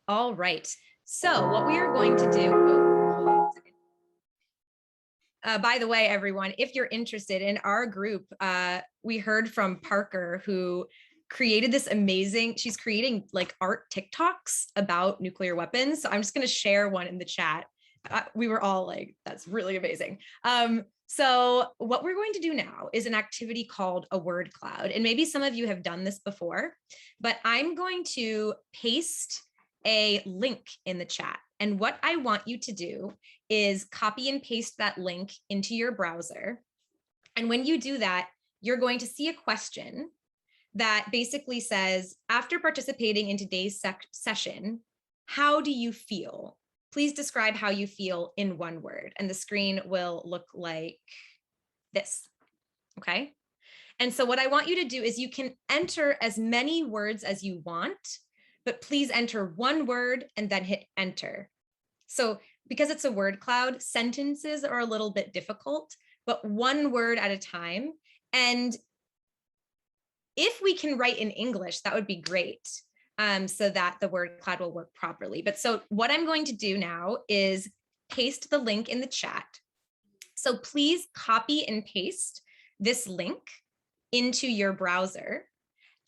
All right. So what we are going to do, by the way, everyone, if you're interested in our group, we heard from Parker, who created this amazing, she's creating like art TikToks about nuclear weapons. So I'm just going to share one in the chat. We were all like, that's really amazing. So what we're going to do now is an activity called a word cloud. And maybe some of you have done this before, but I'm going to paste a link in the chat. And what I want you to do is copy and paste that link into your browser. And when you do that, you're going to see a question that basically says, after participating in today's session, how do you feel? Please describe how you feel in one word. And the screen will look like this, okay? And so what I want you to do is you can enter as many words as you want, but please enter one word and then hit enter. So because it's a word cloud, sentences are a little bit difficult, but one word at a time. And if we can write in English, that would be great, so that the word cloud will work properly. But so what I'm going to do now is paste the link in the chat. So please copy and paste this link into your browser,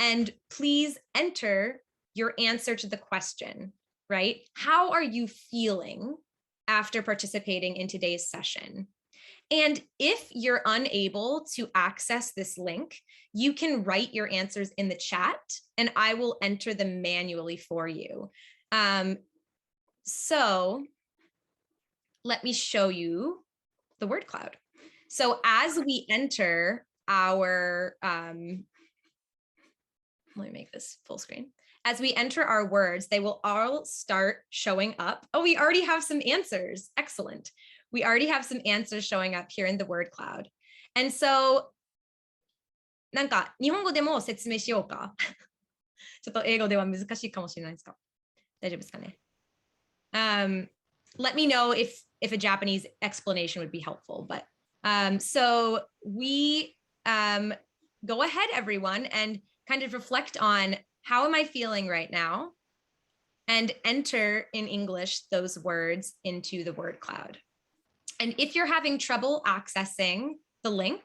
and please enter your answer to the question, right? How are you feeling after participating in today's session? And if you're unable to access this link, you can write your answers in the chat and I will enter them manually for you. So let me show you the word cloud. So as we enter our, let me make this full screen. As we enter our words, they will all start showing up. Oh, we already have some answers. Excellent. We already have some answers showing up here in the word cloud. And so, なんか日本語でも説明しようか。ちょっと英語では難しいかもしれないですか。大丈夫ですかね。Let me know if a Japanese explanation would be helpful. But so we go ahead, everyone, and kind of reflect on how am I feeling right now, and enter in English those words into the word cloud. And if you're having trouble accessing the link,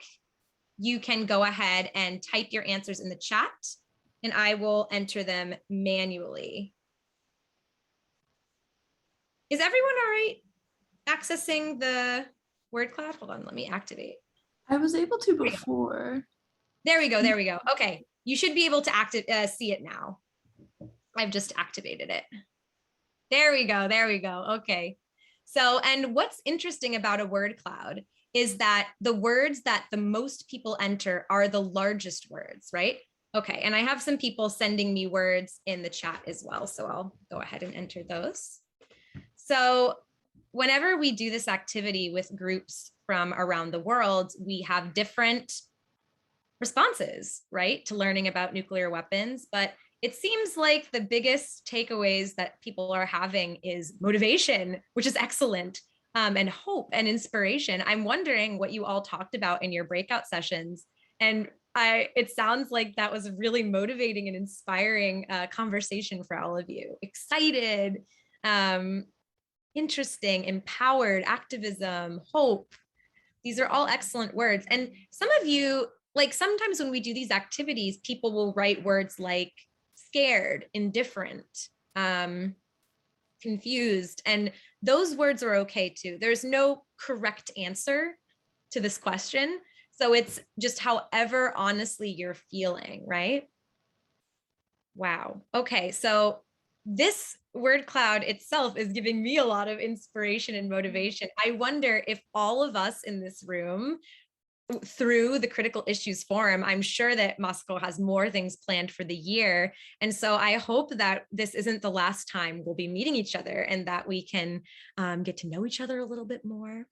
you can go ahead and type your answers in the chat and I will enter them manually. Is everyone all right accessing the word cloud? Hold on, let me activate. I was able to before. There we go, there we go. Okay, you should be able to see it now. I've just activated it. There we go, there we go, okay. So, and what's interesting about a word cloud is that the words that the most people enter are the largest words, right? Okay, and I have some people sending me words in the chat as well, so I'll go ahead and enter those. So whenever we do this activity with groups from around the world, we have different responses, right, to learning about nuclear weapons, but it seems like the biggest takeaways that people are having is motivation, which is excellent, and hope and inspiration. I'm wondering what you all talked about in your breakout sessions. And it sounds like that was a really motivating and inspiring conversation for all of you. Excited, interesting, empowered, activism, hope. These are all excellent words. And some of you, like sometimes when we do these activities, people will write words like scared, indifferent, confused. And those words are okay too. There's no correct answer to this question. So it's just however honestly you're feeling, right? Wow. Okay. So this word cloud itself is giving me a lot of inspiration and motivation. I wonder if all of us in this room, through the Critical Issues Forum, I'm sure that Moscow has more things planned for the year. And so I hope that this isn't the last time we'll be meeting each other and that we can get to know each other a little bit more.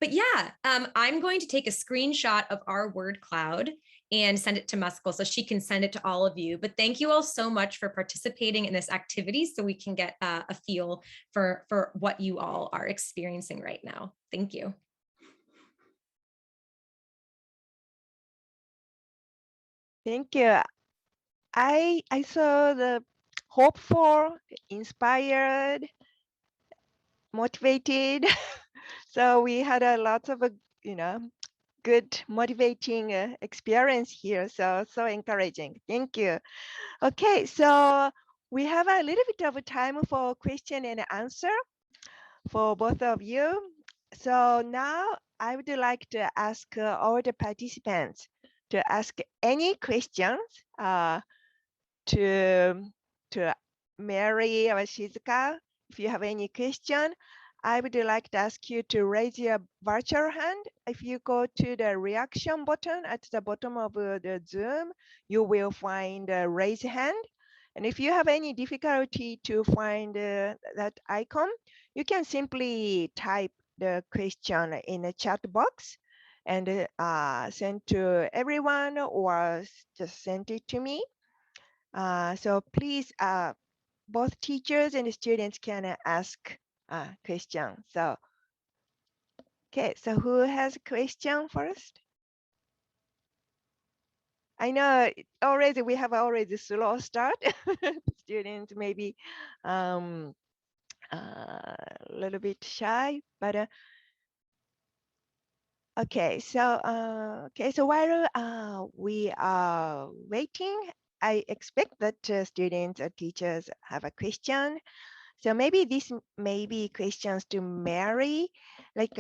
But yeah, I'm going to take a screenshot of our word cloud and send it to Moscow so she can send it to all of you. But thank you all so much for participating in this activity so we can get a feel for what you all are experiencing right now. Thank you. Thank you. I saw the hopeful, inspired, motivated. So we had a lot of, good motivating experience here. So encouraging. Thank you. Okay, so we have a little bit of time for question and answer for both of you. So now I would like to ask all the participants to ask any questions to Mary or Shizuka. If you have any question, I would like to ask you to raise your virtual hand. If you go to the reaction button at the bottom of the Zoom, you will find a raise hand. And if you have any difficulty to find that icon, you can simply type the question in the chat box and send to everyone or just send it to me. So please, both teachers and students can ask questions. So, okay, so who has a question first? I know already we have already slow start. Students maybe a little bit shy, but okay. So while we are waiting, I expect that students or teachers have a question. So maybe this may be questions to Mary, like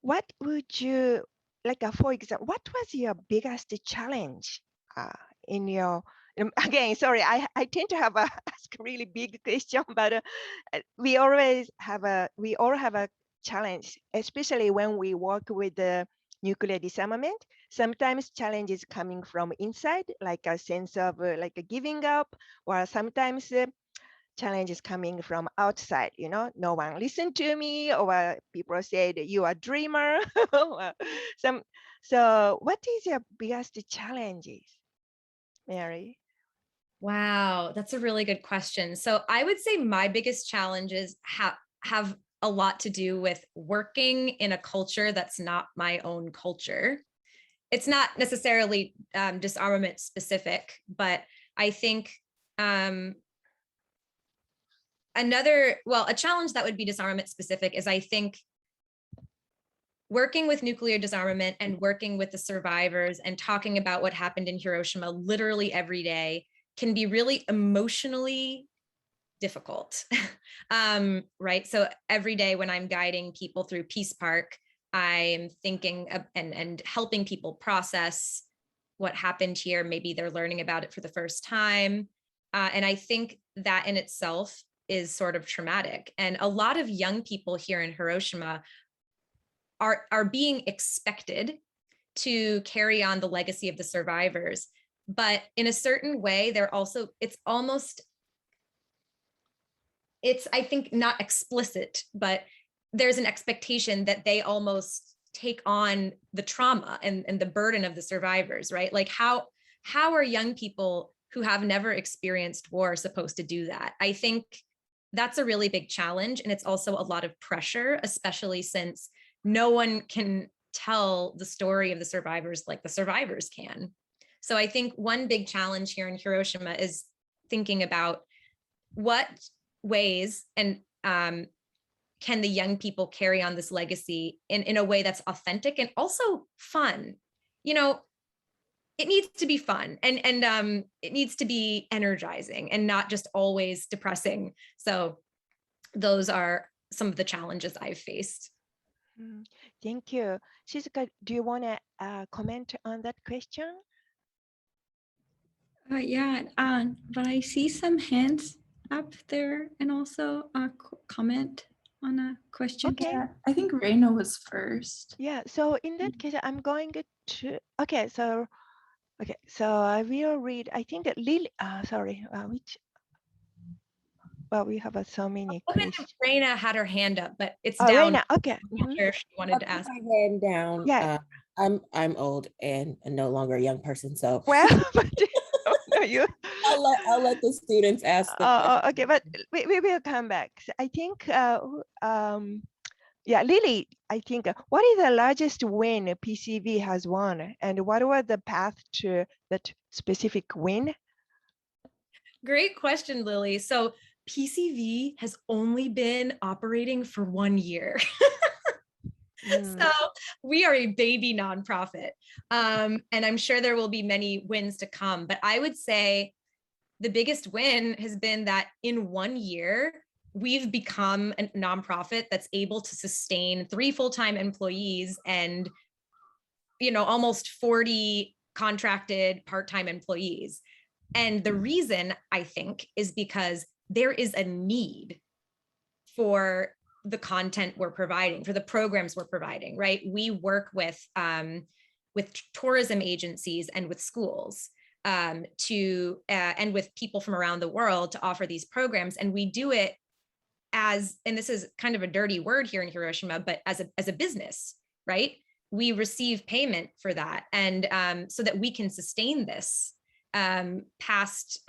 what would you, like for example, what was your biggest challenge in your, again, sorry, I tend to have a ask really big question, but we all have a challenge, especially when we work with the nuclear disarmament. Sometimes challenges coming from inside, like a sense of like a giving up, or sometimes challenges coming from outside, no one listened to me, or people said you are a dreamer. So what is your biggest challenges, Mary? Wow, that's a really good question. So I would say my biggest challenges have a lot to do with working in a culture that's not my own culture. It's not necessarily disarmament specific, but I think a challenge that would be disarmament specific is, I think, working with nuclear disarmament and working with the survivors and talking about what happened in Hiroshima literally every day can be really emotionally difficult, right? So every day when I'm guiding people through Peace Park, I'm thinking of, and helping people process what happened here. Maybe they're learning about it for the first time. And I think that in itself is sort of traumatic. And a lot of young people here in Hiroshima are being expected to carry on the legacy of the survivors. But in a certain way, they're also, it's I think not explicit, but there's an expectation that they almost take on the trauma and the burden of the survivors, right? Like how are young people who have never experienced war supposed to do that? I think that's a really big challenge. And it's also a lot of pressure, especially since no one can tell the story of the survivors like the survivors can. So I think one big challenge here in Hiroshima is thinking about what ways and can the young people carry on this legacy in a way that's authentic and also fun. It needs to be fun and it needs to be energizing and not just always depressing. So those are some of the challenges I've faced. Thank you. Shizuka, do you want to comment on that question? Yeah, but I see some hands up there and also a comment on a question. Okay. Yeah, I think Reina was first. Yeah, so in that case, I'm going to, okay, so I will read, I think that Lily, sorry, we have so many questions. Reina had her hand up, but it's Oh, down. Reina, okay. I'm not sure if she wanted to I'll ask. put my hand down. Yeah. I'm old and no longer a young person, so Well, but no, you. I'll let the students ask the question. Okay, but we will come back. So I think, yeah, Lily, I think, what is the largest win PCV has won, and what was the path to that specific win? Great question, Lily. So PCV has only been operating for 1 year. So we are a baby nonprofit. And I'm sure there will be many wins to come, but I would say the biggest win has been that in 1 year, we've become a nonprofit that's able to sustain 3 full-time employees and, almost 40 contracted part-time employees. And the reason, I think, is because there is a need for the content we're providing, for the programs we're providing, right? We work with tourism agencies and with schools and with people from around the world to offer these programs. And we do it as, and this is kind of a dirty word here in Hiroshima, but as a business, right? We receive payment for that. And so that we can sustain this past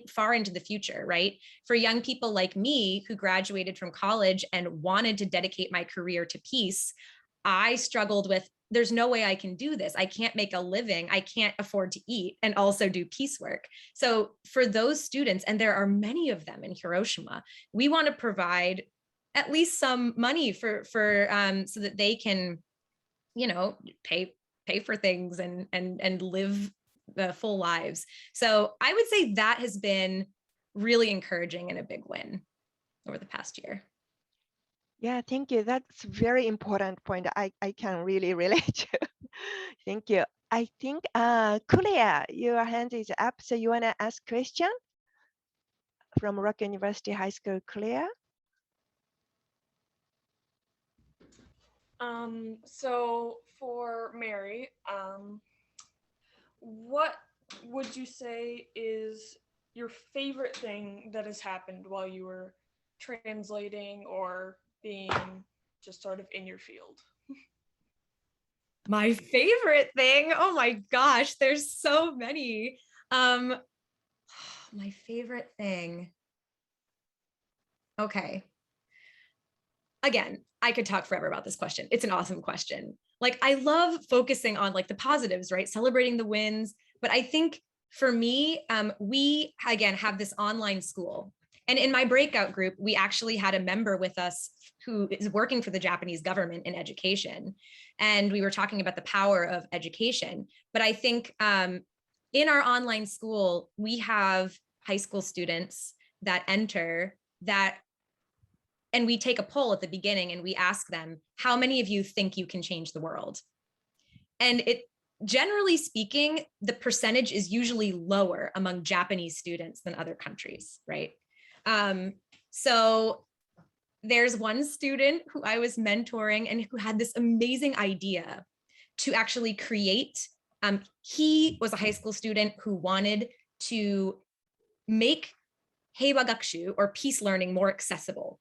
far into the future, right? For young people like me who graduated from college and wanted to dedicate my career to peace, I struggled with, there's no way I can do this. I can't make a living. I can't afford to eat and also do peace work. So for those students, and there are many of them in Hiroshima, we want to provide at least some money for so that they can, pay for things and live the full lives. So I would say that has been really encouraging and a big win over the past year. Yeah, thank you. That's a very important point. I can really relate to. Thank you. I think, Kulia, your hand is up. So you want to ask question from Rock University High School, Kulia? So for Mary, what would you say is your favorite thing that has happened while you were translating or being just sort of in your field? My favorite thing, oh my gosh, there's so many. My favorite thing. Okay. Again, I could talk forever about this question. It's an awesome question. Like, I love focusing on like the positives, right? Celebrating the wins. But I think for me, we, again, have this online school. And in my breakout group, we actually had a member with us who is working for the Japanese government in education. And we were talking about the power of education. But I think in our online school, we have high school students that enter that, and we take a poll at the beginning and we ask them, how many of you think you can change the world? And it, generally speaking, the percentage is usually lower among Japanese students than other countries, right? So there's one student who I was mentoring and who had this amazing idea to actually create, he was a high school student who wanted to make heiwa gakushu, or peace learning, more accessible.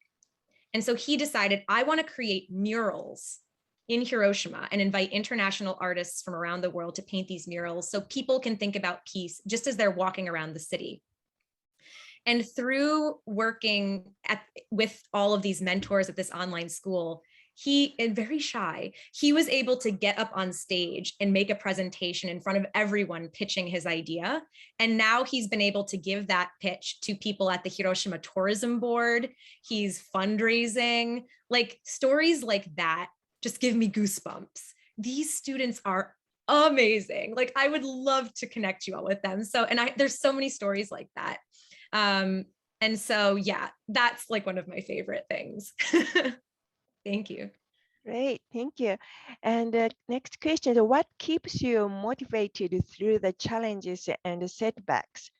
And so he decided, I want to create murals in Hiroshima and invite international artists from around the world to paint these murals so people can think about peace just as they're walking around the city. And through working with all of these mentors at this online school, he, and very shy, he was able to get up on stage and make a presentation in front of everyone pitching his idea. And now he's been able to give that pitch to people at the Hiroshima Tourism Board. He's fundraising. Like, stories like that just give me goosebumps. These students are amazing. Like, I would love to connect you all with them. So, and there's so many stories like that. And And so, yeah, that's like one of my favorite things. Thank you. Great, thank you. And next question, what keeps you motivated through the challenges and the setbacks?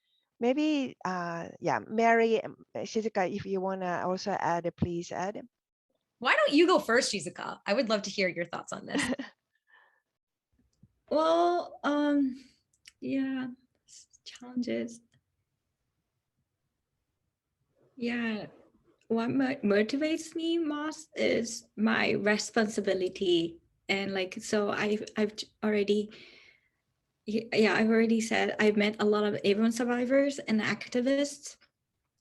Maybe, yeah, Mary, Shizuka, if you wanna also add, please add. Why don't you go first, Shizuka? I would love to hear your thoughts on this. Well, yeah, challenges. Yeah, what motivates me most is my responsibility, and like, so I've already, yeah, I've already said I've met a lot of Avon survivors and activists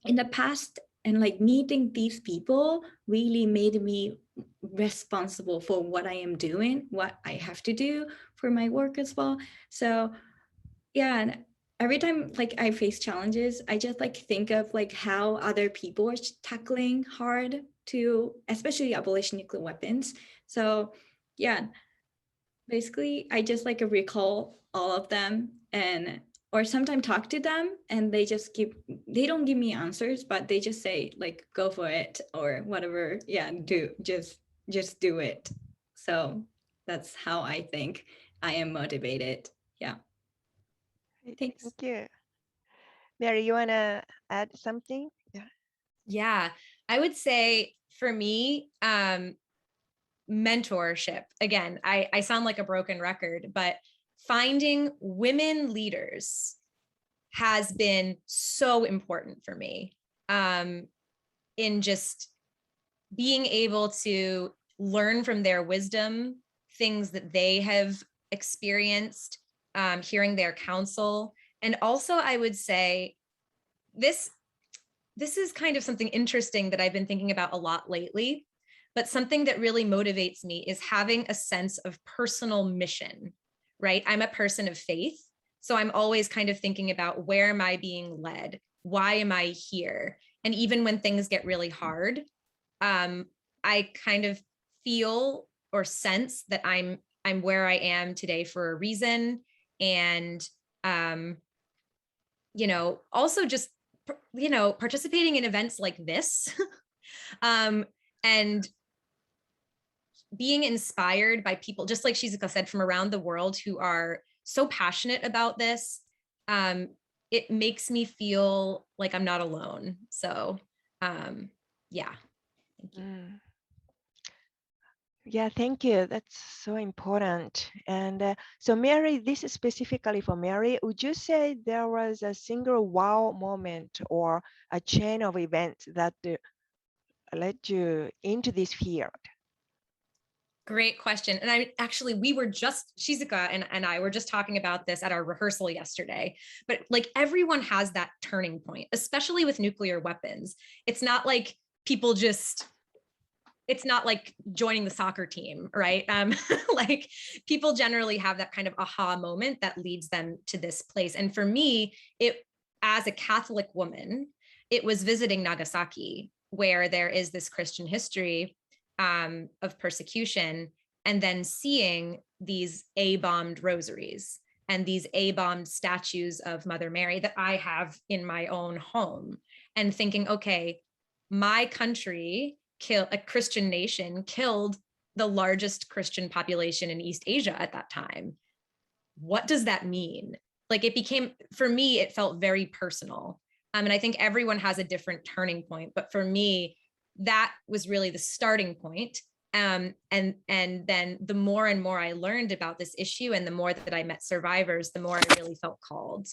in the past, and like meeting these people really made me responsible for what I am doing, what I have to do for my work as well. So yeah, and every time like I face challenges, I just like think of like how other people are tackling hard to especially abolish nuclear weapons. So yeah, basically I just like recall all of them, and or sometimes talk to them, and they don't give me answers, but they just say like go for it or whatever. Yeah, just do it. So that's how I think I am motivated. Yeah. Thanks. Thank you. Mary, you wanna add something? Yeah. Yeah, I would say for me, mentorship. Again, I sound like a broken record, but finding women leaders has been so important for me, in just being able to learn from their wisdom, things that they have experienced, hearing their counsel. And also, I would say this is kind of something interesting that I've been thinking about a lot lately, but something that really motivates me is having a sense of personal mission, right? I'm a person of faith. So I'm always kind of thinking about, where am I being led? Why am I here? And even when things get really hard, I kind of feel or sense that I'm where I am today for a reason. And, also just, participating in events like this, and being inspired by people, just like Shizuka said, from around the world who are so passionate about this, it makes me feel like I'm not alone. So, yeah. Thank you. Yeah, thank you. That's so important. And so Mary, this is specifically for Mary, would you say there was a single wow moment or a chain of events that led you into this field? Great question. And Shizuka and I were just talking about this at our rehearsal yesterday, but like everyone has that turning point, especially with nuclear weapons. It's not like it's not like joining the soccer team, right? Like people generally have that kind of aha moment that leads them to this place. And for me, as a Catholic woman, it was visiting Nagasaki, where there is this Christian history of persecution, and then seeing these A-bombed rosaries and these A-bombed statues of Mother Mary that I have in my own home, and thinking, okay, my country, a Christian nation, killed the largest Christian population in East Asia at that time. What does that mean? Like for me, it felt very personal. And I think everyone has a different turning point, but for me, that was really the starting point. And then the more and more I learned about this issue, and the more that I met survivors, the more I really felt called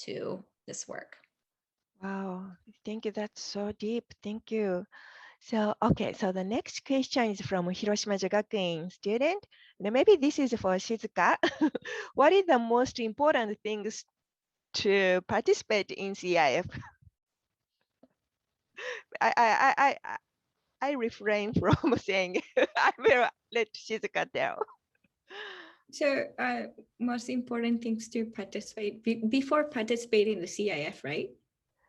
to this work. Wow, thank you. That's so deep. Thank you. So, okay, so the next question is from Hiroshima Jogakuin student. And maybe this is for Shizuka. What is the most important things to participate in CIF? I refrain from saying. I will let Shizuka tell. So most important things to participate before participating in the CIF, right?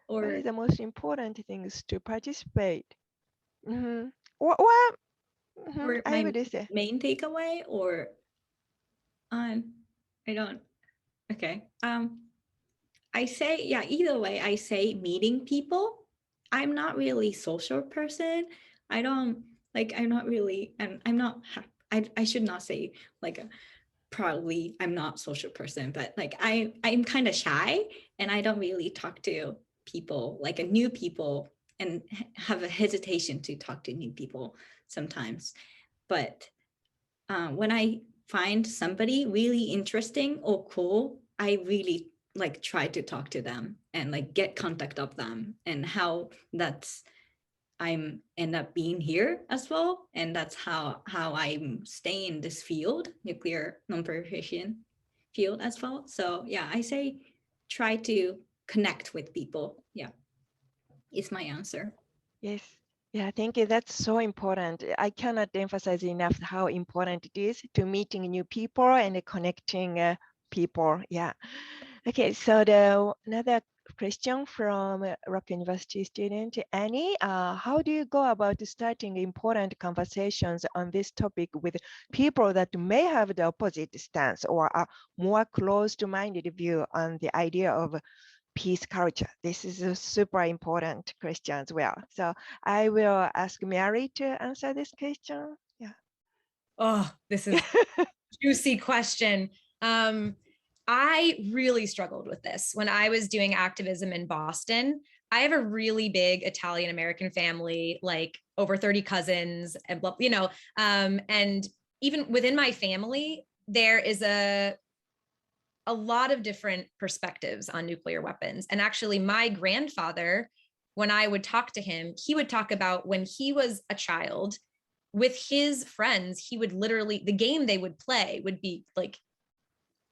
Or what is the most important things to participate? Mm-hmm. Or I would say main takeaway, or I don't. Okay. I say, yeah, either way, I say meeting people I'm not really social person. I don't like, I'm not really, I'm not, I should not say like probably I'm not social person, but like I'm kind of shy and I don't really talk to people, like a new people, and have a hesitation to talk to new people sometimes. But when I find somebody really interesting or cool, I really like try to talk to them and like get contact of them, and how that's I'm end up being here as well. And that's how I'm staying in this field, nuclear non-proliferation field as well. So yeah, I say try to connect with people. Yeah, is my answer. Yes. Yeah, thank you. That's so important. I cannot emphasize enough how important it is to meeting new people and connecting people. Yeah. Okay, so another question from Rock University student Annie. How do you go about starting important conversations on this topic with people that may have the opposite stance or a more closed-minded view on the idea of peace culture? This is a super important question as well. So I will ask Mary to answer this question. Yeah. Oh, this is juicy question. I really struggled with this when I was doing activism in Boston. I have a really big Italian American family, like over 30 cousins, and and even within my family, there is a lot of different perspectives on nuclear weapons. And actually, my grandfather, when I would talk to him, he would talk about when he was a child with his friends, he would literally, the game they would play would be like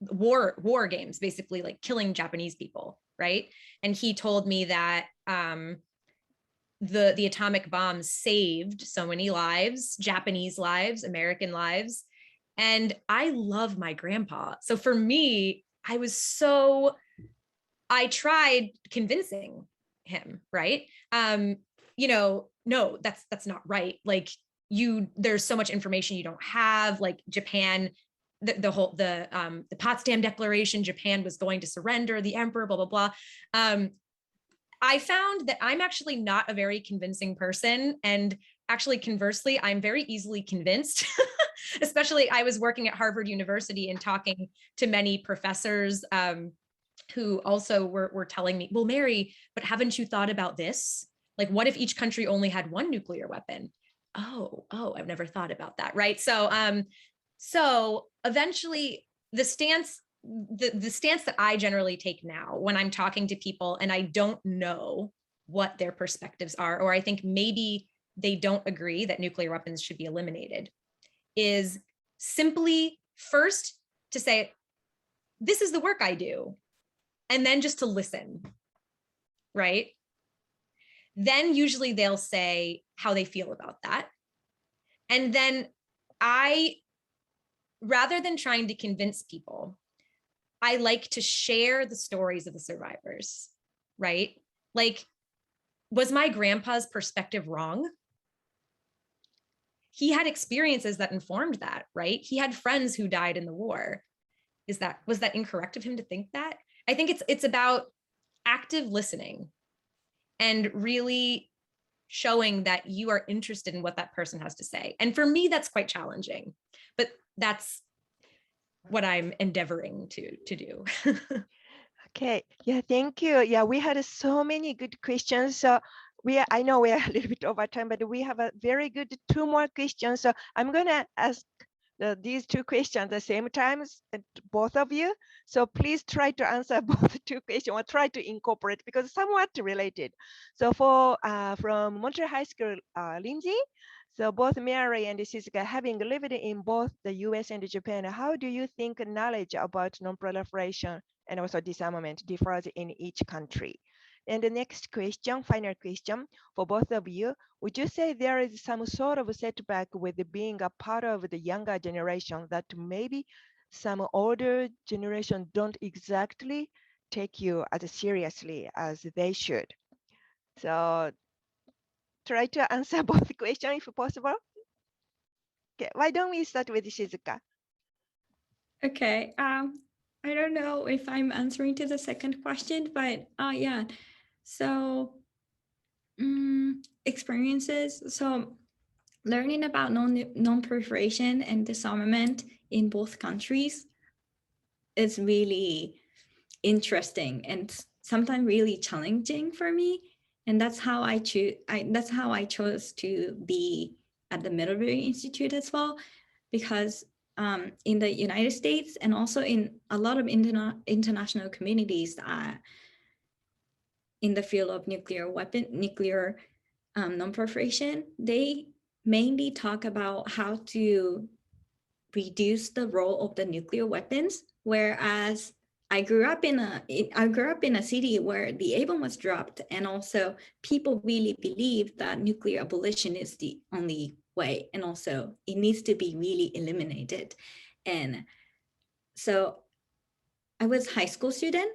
war games, basically like killing Japanese people, right? And he told me that the atomic bomb saved so many lives, Japanese lives, American lives. And I love my grandpa. So for me, I tried convincing him, right? No, that's not right. Like there's so much information you don't have. Like Japan, the Potsdam Declaration, Japan was going to surrender, the emperor, blah, blah, blah. I found that I'm actually not a very convincing person. And actually, conversely, I'm very easily convinced. Especially, I was working at Harvard University and talking to many professors who also were telling me, well, Mary, but haven't you thought about this? Like, what if each country only had one nuclear weapon? Oh, I've never thought about that, right? So eventually the stance that I generally take now when I'm talking to people and I don't know what their perspectives are, or I think maybe they don't agree that nuclear weapons should be eliminated, is simply first to say, this is the work I do, and then just to listen, right? Then usually they'll say how they feel about that. And then rather than trying to convince people, I like to share the stories of the survivors, right? Like, was my grandpa's perspective wrong? He had experiences that informed that, right? He had friends who died in the war. Was that incorrect of him to think that? I think it's about active listening and really showing that you are interested in what that person has to say. And for me, that's quite challenging, but that's what I'm endeavoring to do. Okay. Yeah, thank you. Yeah, we had so many good questions. So I know we are a little bit over time, but we have a very good 2 more questions. So I'm gonna ask these 2 questions at the same time, both of you. So please try to answer both 2 questions or try to incorporate because somewhat related. So from Montreal High School, Lindsay, so both Mary and Shizuka, having lived in both the US and Japan, how do you think knowledge about non-proliferation and also disarmament differs in each country? And the next question, final question for both of you, would you say there is some sort of setback with being a part of the younger generation that maybe some older generation don't exactly take you as seriously as they should? So try to answer both questions if possible. Okay, why don't we start with Shizuka? Okay. I don't know if I'm answering to the second question, but yeah. So Experiences. So learning about non-proliferation and disarmament in both countries is really interesting and sometimes really challenging for me. And that's how I chose to be at the Military Institute as well, because in the United States and also in a lot of international communities in the field of nuclear non-proliferation, they mainly talk about how to reduce the role of the nuclear weapons, whereas I grew up in a city where the A-bomb was dropped, and also people really believe that nuclear abolition is the only way, and also it needs to be really eliminated. And so I was a high school student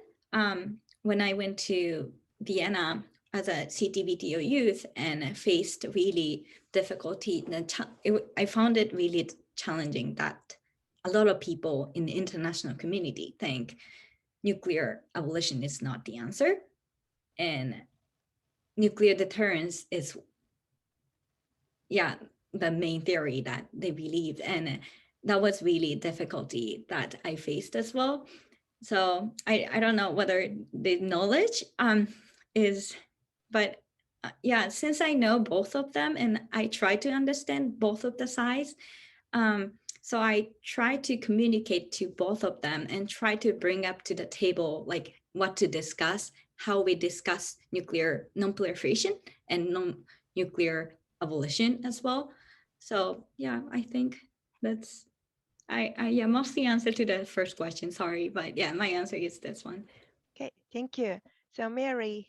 when I went to Vienna as a CTBTO youth and faced really difficulty. I found it really challenging that a lot of people in the international community think nuclear abolition is not the answer, and nuclear deterrence is, the main theory that they believed. And that was really difficulty that I faced as well. So I don't know whether the knowledge is, but since I know both of them and I try to understand both of the sides, so I try to communicate to both of them and try to bring up to the table like what to discuss, how we discuss nuclear non-proliferation and non-nuclear abolition as well. So I think that's mostly answer to the first question. Sorry, but my answer is this one. Okay, thank you. So Mary,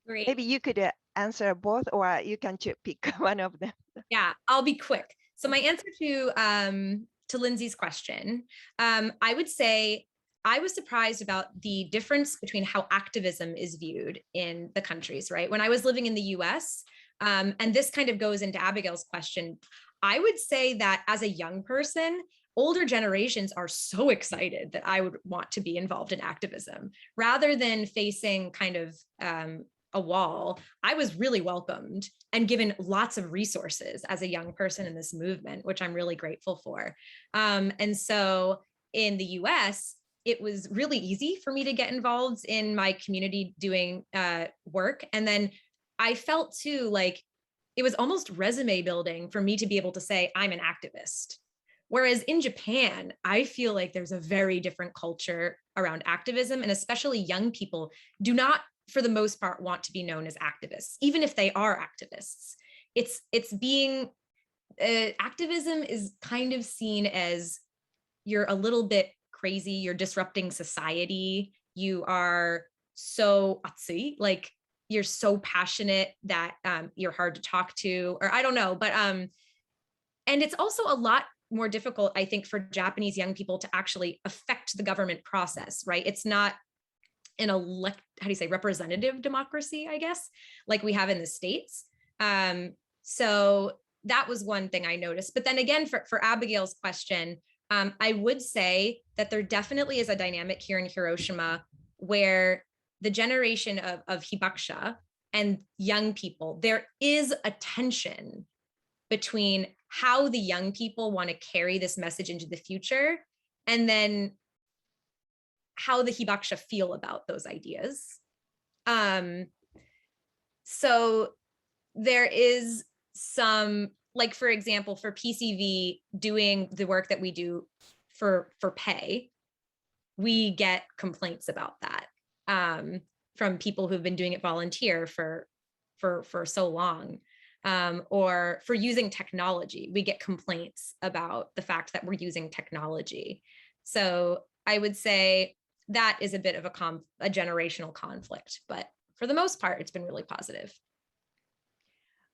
Great. maybe you could answer both, or you can pick one of them. Yeah, I'll be quick. So my answer to Lindsay's question, I would say I was surprised about the difference between how activism is viewed in the countries, right? When I was living in the US, and this kind of goes into Abigail's question, I would say that as a young person, older generations are so excited that I would want to be involved in activism rather than facing kind of a wall. I was really welcomed and given lots of resources as a young person in this movement, which I'm really grateful for. And so in the US, it was really easy for me to get involved in my community doing work. And then I felt too like it was almost resume building for me to be able to say I'm an activist. Whereas in Japan, I feel like there's a very different culture around activism, and especially young people do not, for the most part, want to be known as activists, even if they are activists. It's being, activism is kind of seen as you're a little bit crazy, you're disrupting society, you are so atsui, like you're so passionate that you're hard to talk to, or I don't know, but and it's also a lot more difficult, I think, for Japanese young people to actually affect the government process, right? It's not an representative democracy, I guess, like we have in the States. So that was one thing I noticed. But then again, for Abigail's question, I would say that there definitely is a dynamic here in Hiroshima where the generation of hibakusha and young people, there is a tension between how the young people want to carry this message into the future and then how the hibakusha feel about those ideas. So there is some, like, for example, for PCV doing the work that we do for pay, we get complaints about that from people who've been doing it volunteer for so long. Or for using technology, we get complaints about the fact that we're using technology. So I would say that is a bit of a generational conflict, but for the most part, it's been really positive.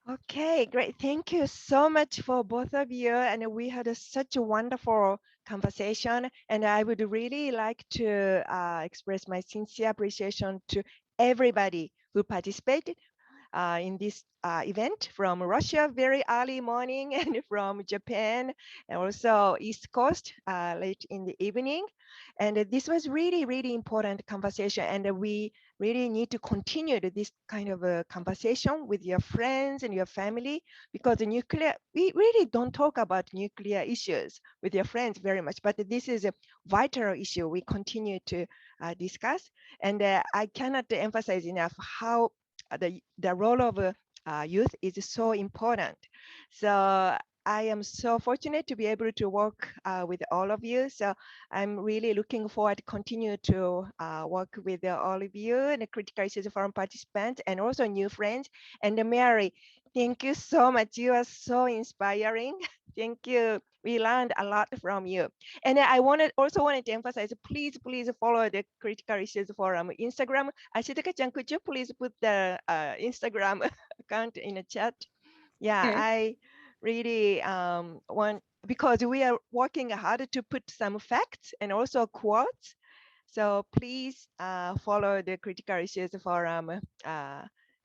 Okay, great. Thank you so much for both of you. And we had such a wonderful conversation. And I would really like to express my sincere appreciation to everybody who participated. in this event from Russia very early morning and from Japan and also East Coast late in the evening. And this was really, really important conversation. And we really need to continue this kind of a conversation with your friends and your family, because the nuclear, we really don't talk about nuclear issues with your friends very much, but this is a vital issue we continue to discuss. And I cannot emphasize enough how the role of youth is so important. So I am so fortunate to be able to work with all of you. So I'm really looking forward to continue to work with all of you and the Critical Issues Forum participants and also new friends. And Mary, thank you so much. You are so inspiring. Thank you. We learned a lot from you. And I also wanted to emphasize, please follow the Critical Issues Forum Instagram. Ashitaka-chan, could you please put the Instagram account in the chat? Yeah, Sure. I really want, because we are working hard to put some facts and also quotes. So please follow the Critical Issues Forum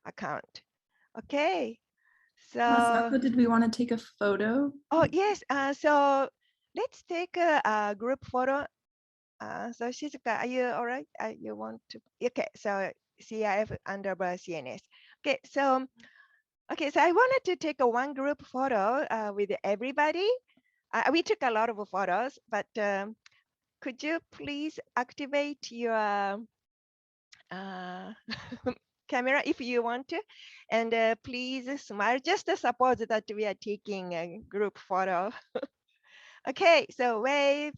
account. Okay, so. Masako, did we want to take a photo? Oh, yes. So let's take a group photo. So Shizuka, are you all right? You want to? Okay, so CIF _ CNS. Okay, so I wanted to take a one group photo with everybody. We took a lot of photos, but could you please activate your camera if you want to, and please smile. Just suppose that we are taking a group photo. Okay, so wave.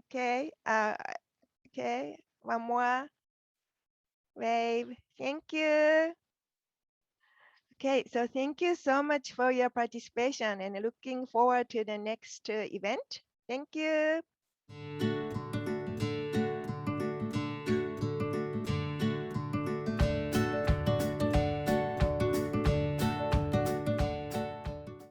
Okay, okay, one more. Wave. Thank you. Okay, so thank you so much for your participation and looking forward to the next event. Thank you.